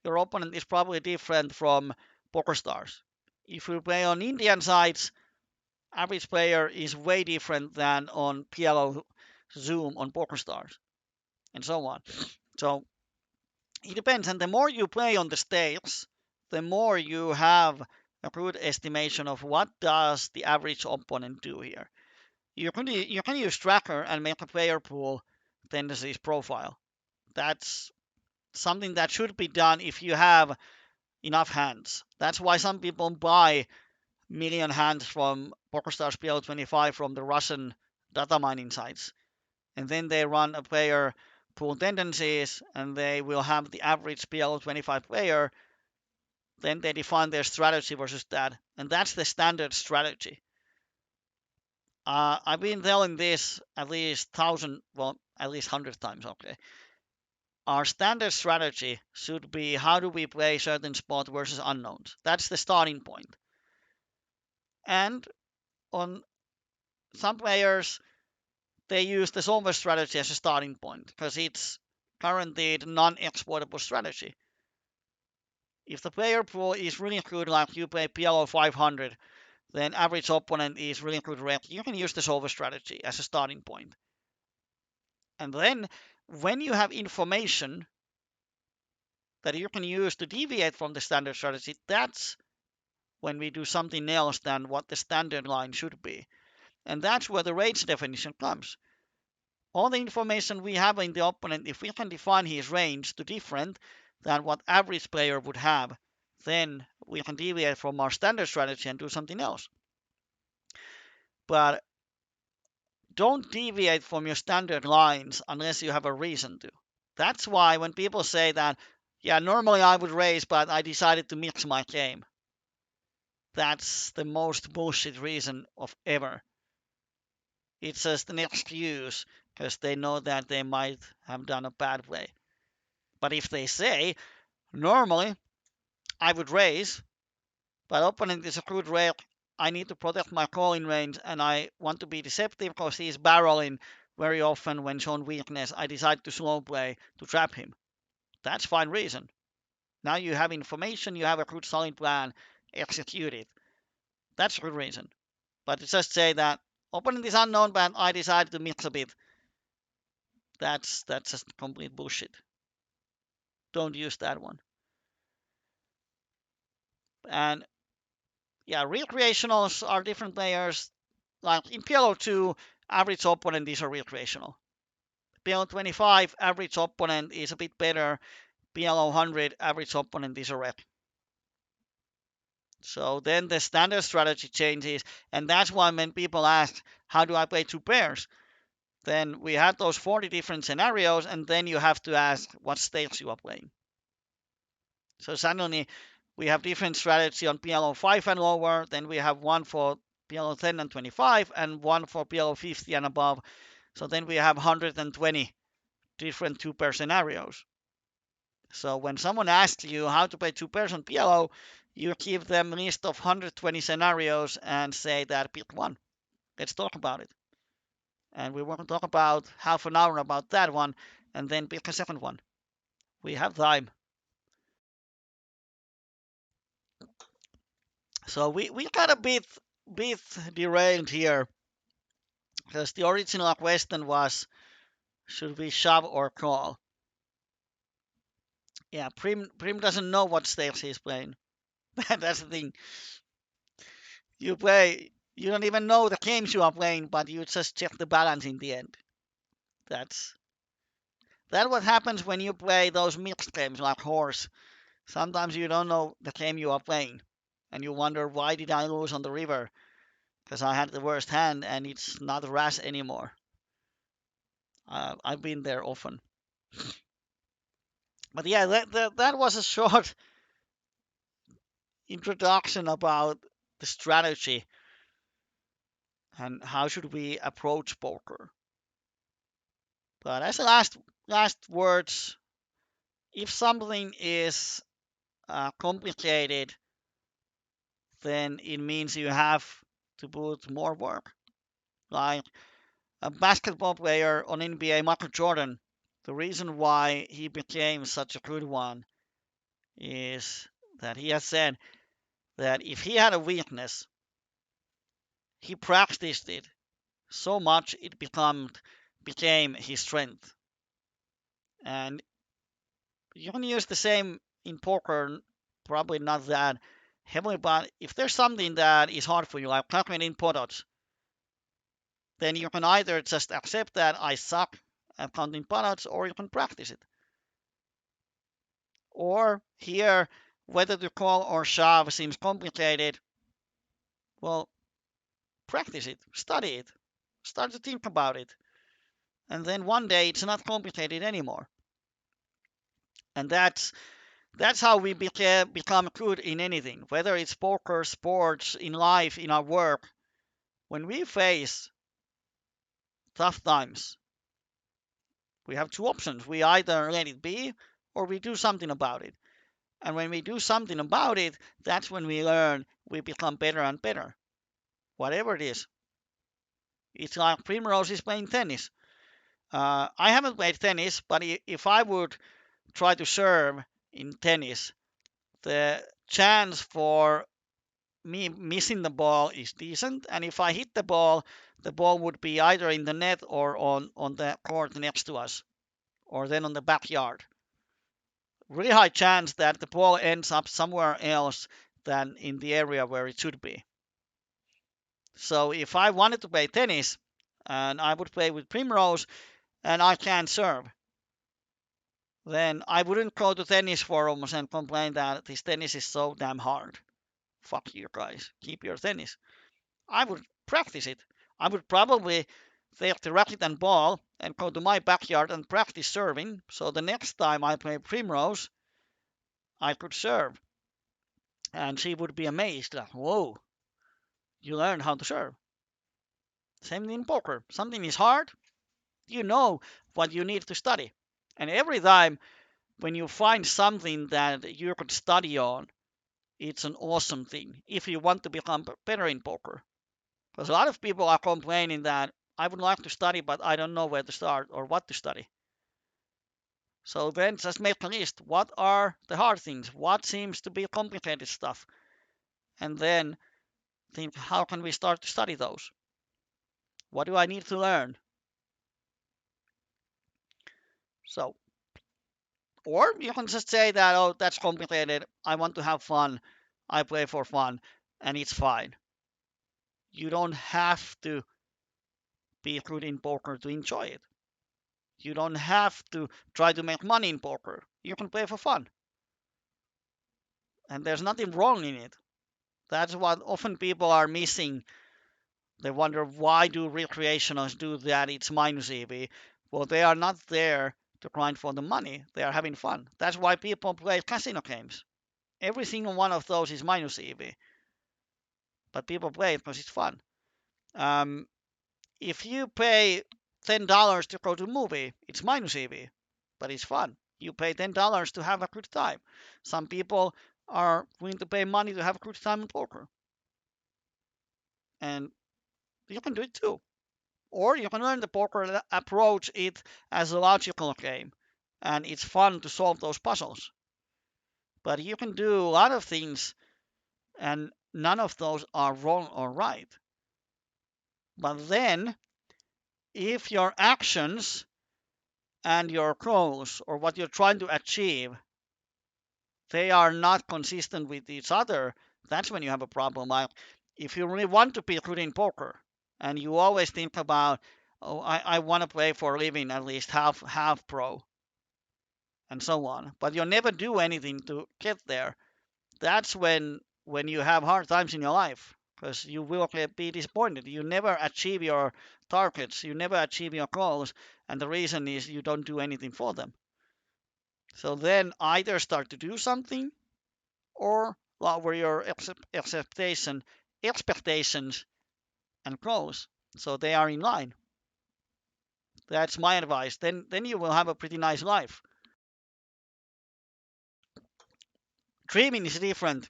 your opponent is probably different from PokerStars. If you play on Indian sites, average player is way different than on PLO Zoom on PokerStars, and so on. So it depends, and the more you play on the stakes, the more you have a good estimation of what does the average opponent do here. You can use tracker and make a player pool tendencies profile. That's something that should be done if you have enough hands. That's why some people buy million hands from PokerStars PL25 from the Russian data mining sites, and then they run a player pool tendencies, and they will have the average PL25 player. Then they define their strategy versus that, and that's the standard strategy. I've been telling this at least thousand, well, at least 100 times. Okay, our standard strategy should be how do we play certain spot versus unknowns. That's the starting point. And on some players, they use the solver strategy as a starting point because it's guaranteed non-exploitable strategy. If the player pool is really good, like you play PLO 500, then average opponent is really good rep, you can use the solver strategy as a starting point. And then when you have information that you can use to deviate from the standard strategy, that's when we do something else than what the standard line should be. And that's where the range definition comes. All the information we have in the opponent, if we can define his range to different than what average player would have, then we can deviate from our standard strategy and do something else. But don't deviate from your standard lines unless you have a reason to. That's why when people say that, yeah, normally I would raise, but I decided to mix my game. That's the most bullshit reason of ever. It's just an excuse because they know that they might have done a bad play. But if they say, normally I would raise, but opponent is a good rail, I need to protect my calling range and I want to be deceptive because he's barreling very often when shown weakness, I decide to slow play to trap him. That's fine reason. Now you have information, you have a good solid plan, execute it. That's a good reason. But to just say that opponent is unknown, but I decided to mix a bit, that's just complete bullshit. Don't use that one. And yeah, recreationals are different players. Like in PLO2, average opponent is a recreational. PLO 25, average opponent is a bit better. PLO 100, average opponent is a rep. So then the standard strategy changes, and that's why when people ask, how do I play two pairs? Then we have those 40 different scenarios, and then you have to ask what stakes you are playing. So suddenly we have different strategy on PLO 5 and lower, then we have one for PLO 10 and 25, and one for PLO 50 and above. So then we have 120 different two-pair scenarios. So when someone asks you how to play two pairs on PLO, you give them a list of 120 scenarios and say that pick one. Let's talk about it. And we want to talk about half an hour about that one and then pick a second one. We have time. So we got a bit derailed here because the original question was, should we shove or call? Yeah, Prim doesn't know what stakes he's playing. That's the thing. You don't even know the games you are playing, but you just check the balance in the end. That's what happens when you play those mixed games like horse. Sometimes you don't know the game you are playing, and you wonder, why did I lose on the river? Because I had the worst hand, and it's not Ras anymore. I've been there often. But yeah, that was a short introduction about the strategy and how should we approach poker. But as a last words, if something is complicated, then it means you have to put more work. Like a basketball player on NBA, Michael Jordan, the reason why he became such a good one is that he has said that if he had a weakness, he practiced it so much it became his strength. And you can use the same in poker, probably not that heavily, but if there's something that is hard for you, like calculating pot odds, then you can either just accept that I suck at counting pot odds, or you can practice it. Or here, whether to call or shove seems complicated. Well, practice it, study it, start to think about it, and then one day it's not complicated anymore. And that's how we become good in anything, whether it's poker, sports, in life, in our work. When we face tough times, we have two options. We either let it be or we do something about it. And when we do something about it, that's when we learn, we become better and better, whatever it is. It's like Primrose is playing tennis. I haven't played tennis, but if I would try to serve in tennis, the chance for me missing the ball is decent. And if I hit the ball would be either in the net or on the court next to us, or then on the backyard. Really high chance that the ball ends up somewhere else than in the area where it should be. So if I wanted to play tennis and I would play with Primrose and I can't serve, then I wouldn't go to tennis forums and complain that this tennis is so damn hard. Fuck you guys, keep your tennis. I would practice it. I would probably take the racket and ball and go to my backyard and practice serving. So the next time I play Primrose, I could serve. And she would be amazed that, whoa, you learned how to serve. Same thing in poker. Something is hard, you know what you need to study. And every time when you find something that you could study on, it's an awesome thing if you want to become better in poker. Because a lot of people are complaining that I would like to study, but I don't know where to start or what to study. So then just make a list. What are the hard things? What seems to be complicated stuff? And then think, how can we start to study those? What do I need to learn? So, or you can just say that, oh, that's complicated. I want to have fun. I play for fun, and it's fine. You don't have to be good in poker to enjoy it. You don't have to try to make money in poker. You can play for fun. And there's nothing wrong in it. That's what often people are missing. They wonder, why do recreationals do that? It's minus EV. Well, they are not there to grind for the money. They are having fun. That's why people play casino games. Every single one of those is minus EV, but people play it because it's fun. Um, if you pay $10 to go to a movie, it's minus EV, but it's fun. You pay $10 to have a good time. Some people are willing to pay money to have a good time in poker, and you can do it too. Or you can learn the poker, approach it as a logical game, and it's fun to solve those puzzles. But you can do a lot of things, and none of those are wrong or right. But then, if your actions and your goals or what you're trying to achieve, they are not consistent with each other, that's when you have a problem. Like, if you really want to be good in poker and you always think about, oh, I want to play for a living, at least half pro, and so on, but you never do anything to get there, that's when you have hard times in your life, because you will be disappointed. You never achieve your targets, you never achieve your goals, and the reason is you don't do anything for them. So then either start to do something or lower your expectations and goals so they are in line. That's my advice. Then you will have a pretty nice life. Dreaming is different.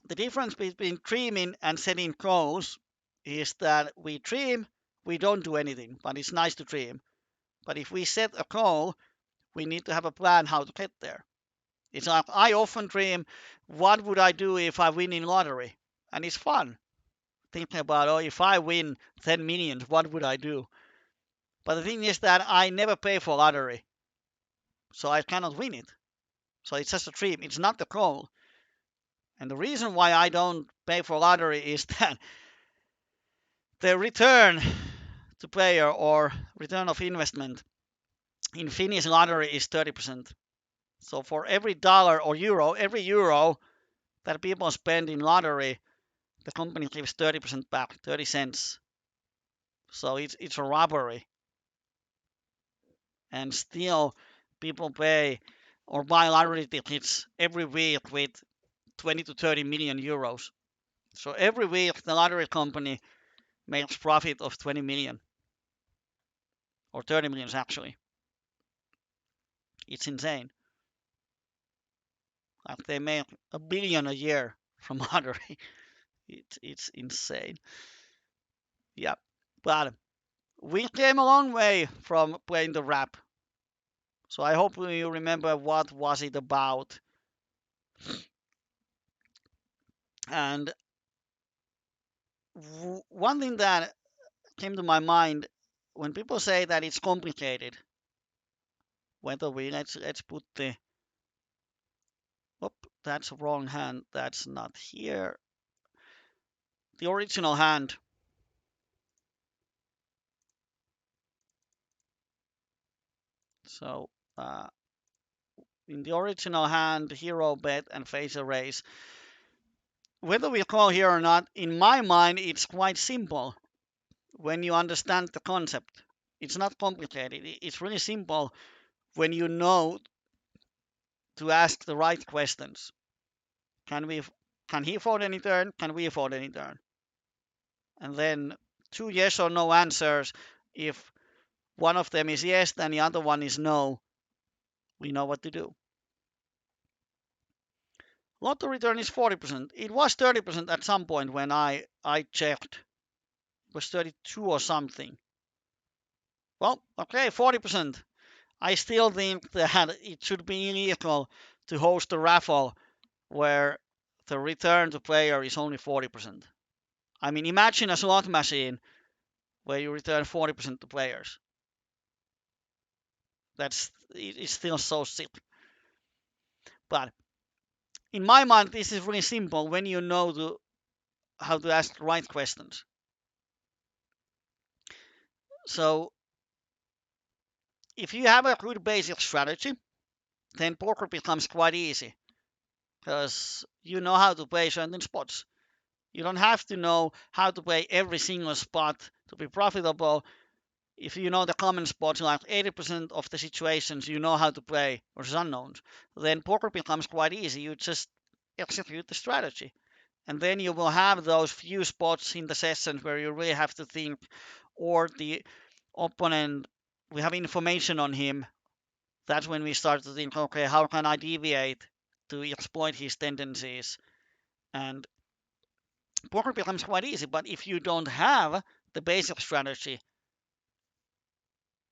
The difference between dreaming and setting goals is that we dream, we don't do anything, but it's nice to dream. But if we set a goal, we need to have a plan how to get there. It's like, I often dream, what would I do if I win in lottery? And it's fun thinking about, oh, if I win 10 million, what would I do? But the thing is that I never pay for lottery, so I cannot win it. So it's just a dream. It's not the goal. And the reason why I don't pay for lottery is that the return to player or return of investment in Finnish lottery is 30%. So for every dollar or euro, every euro that people spend in lottery, the company gives 30% back, 30 cents. So it's a robbery. And still people pay or buy lottery tickets every week with 20 to 30 million euros. So every week the lottery company makes profit of 20 million or 30 million actually. It's insane. Like they make a billion a year from lottery. It's insane. Yeah, but we came a long way from playing the rap. So I hope you remember what was it about. And one thing that came to my mind when people say that it's complicated, whether we let's put the, oh, that's wrong hand, that's not here. The original hand. So in the original hand, hero bet and face a race. Whether we call here or not, in my mind, it's quite simple when you understand the concept. It's not complicated. It's really simple when you know to ask the right questions. Can we? Can he fold any turn? Can we fold any turn? And then two yes or no answers. If one of them is yes, then the other one is no. We know what to do. Lotto return is 40%. It was 30% at some point when I checked. It was 32 or something. Well, okay, 40%. I still think that it should be illegal to host a raffle where the return to player is only 40%. I mean, imagine a slot machine where you return 40% to players. It's still so sick. But in my mind, this is really simple when you know how to ask the right questions. So if you have a good basic strategy, then poker becomes quite easy because you know how to play certain spots. You don't have to know how to play every single spot to be profitable. If you know the common spots, like 80% of the situations you know how to play versus unknowns, then poker becomes quite easy. You just execute the strategy. And then you will have those few spots in the sessions where you really have to think, or the opponent, we have information on him. That's when we start to think, okay, how can I deviate to exploit his tendencies? And poker becomes quite easy. But if you don't have the basic strategy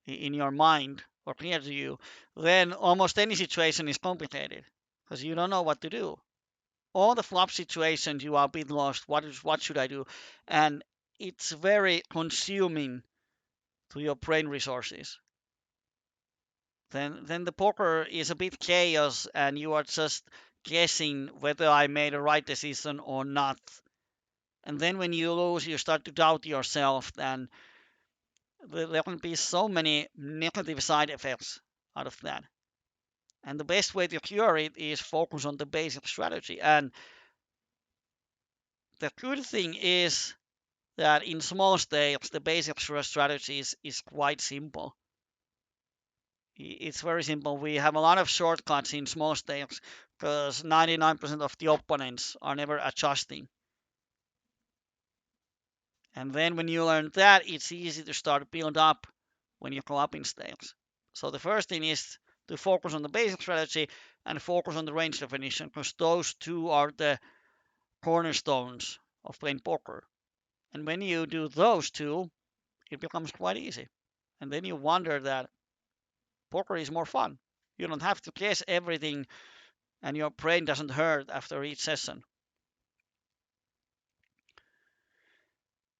in your mind or clear to you, then almost any situation is complicated because you don't know what to do. All the flop situations, you are a bit lost. What should I do? And it's very consuming to your brain resources. Then the poker is a bit chaos, and you are just guessing whether I made a right decision or not. And then when you lose, you start to doubt yourself, and there can be so many negative side effects out of that. And the best way to cure it is focus on the basic strategy. And the good thing is that in small stakes, the basic strategy is quite simple. It's very simple. We have a lot of shortcuts in small stakes because 99% of the opponents are never adjusting. And then when you learn that, it's easy to start build up when you go up in stakes. So the first thing is to focus on the basic strategy and focus on the range definition because those two are the cornerstones of playing poker. And when you do those two, it becomes quite easy. And then you wonder that poker is more fun. You don't have to guess everything and your brain doesn't hurt after each session.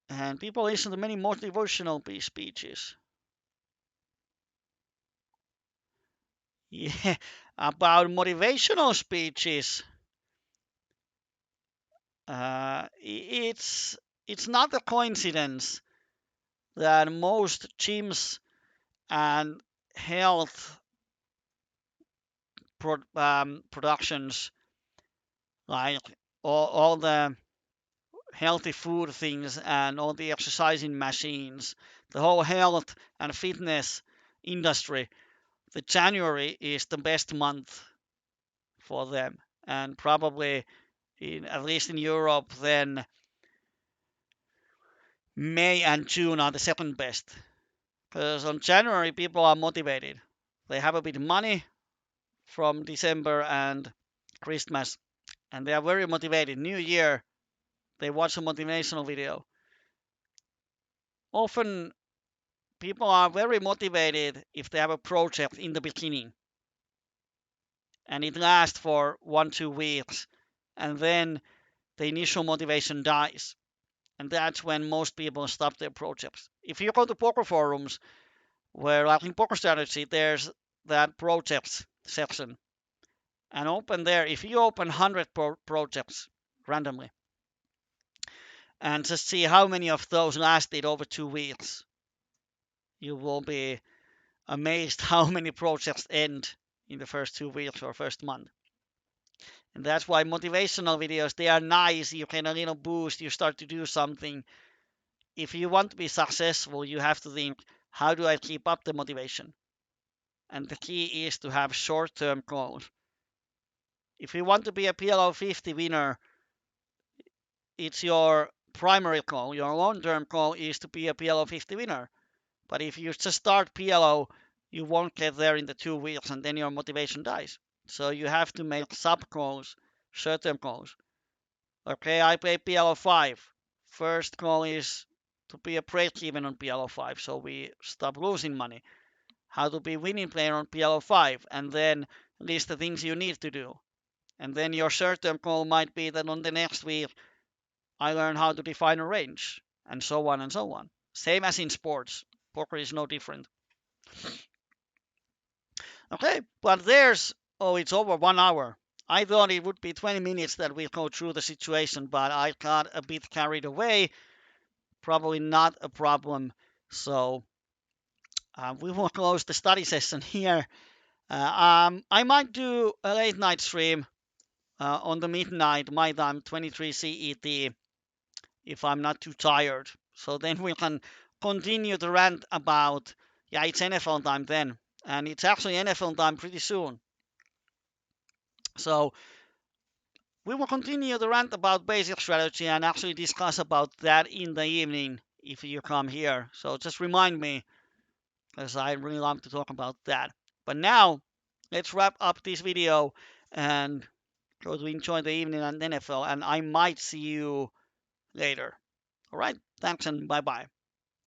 And people listen to many motivational speeches. Yeah, about motivational speeches, it's not a coincidence that most gyms and health productions, like all the healthy food things and all the exercising machines, the whole health and fitness industry, the January is the best month for them. And probably, at least in Europe, then May and June are the second best. Because on January, people are motivated. They have a bit of money from December and Christmas, and they are very motivated. New Year, they watch a motivational video. Often, people are very motivated if they have a project in the beginning and it lasts for 1 2 weeks, and then the initial motivation dies, and that's when most people stop their projects. If you go to poker forums, where like in poker strategy there's that projects section, and open there, if you open 100 projects randomly and just see how many of those lasted over 2 weeks, you will be amazed how many projects end in the first 2 weeks or first month. And that's why motivational videos, they are nice. You can a little boost, you start to do something. If you want to be successful, you have to think, how do I keep up the motivation? And the key is to have short-term goals. If you want to be a PLO 50 winner, it's your primary goal. Your long-term goal is to be a PLO 50 winner. But if you just start PLO, you won't get there in the 2 weeks, and then your motivation dies. So you have to make sub goals, short-term goals. Okay, I play PLO 5. First goal is to be a break even on PLO 5, so we stop losing money. How to be winning player on PLO 5, and then list the things you need to do. And then your short-term goal might be that on the next week I learn how to define a range, and so on and so on. Same as in sports. Poker is no different. Okay, but it's over 1 hour. I thought it would be 20 minutes that we go through the situation, but I got a bit carried away. Probably not a problem. So we will close the study session here. I might do a late night stream on the midnight, my time, 23 CET, if I'm not too tired. So then we can continue the rant about, yeah, it's NFL time then. And it's actually NFL time pretty soon. So we will continue the rant about basic strategy and actually discuss about that in the evening if you come here. So just remind me, because I really love to talk about that. But now, let's wrap up this video and go to enjoy the evening and NFL, and I might see you later. All right, thanks and bye bye.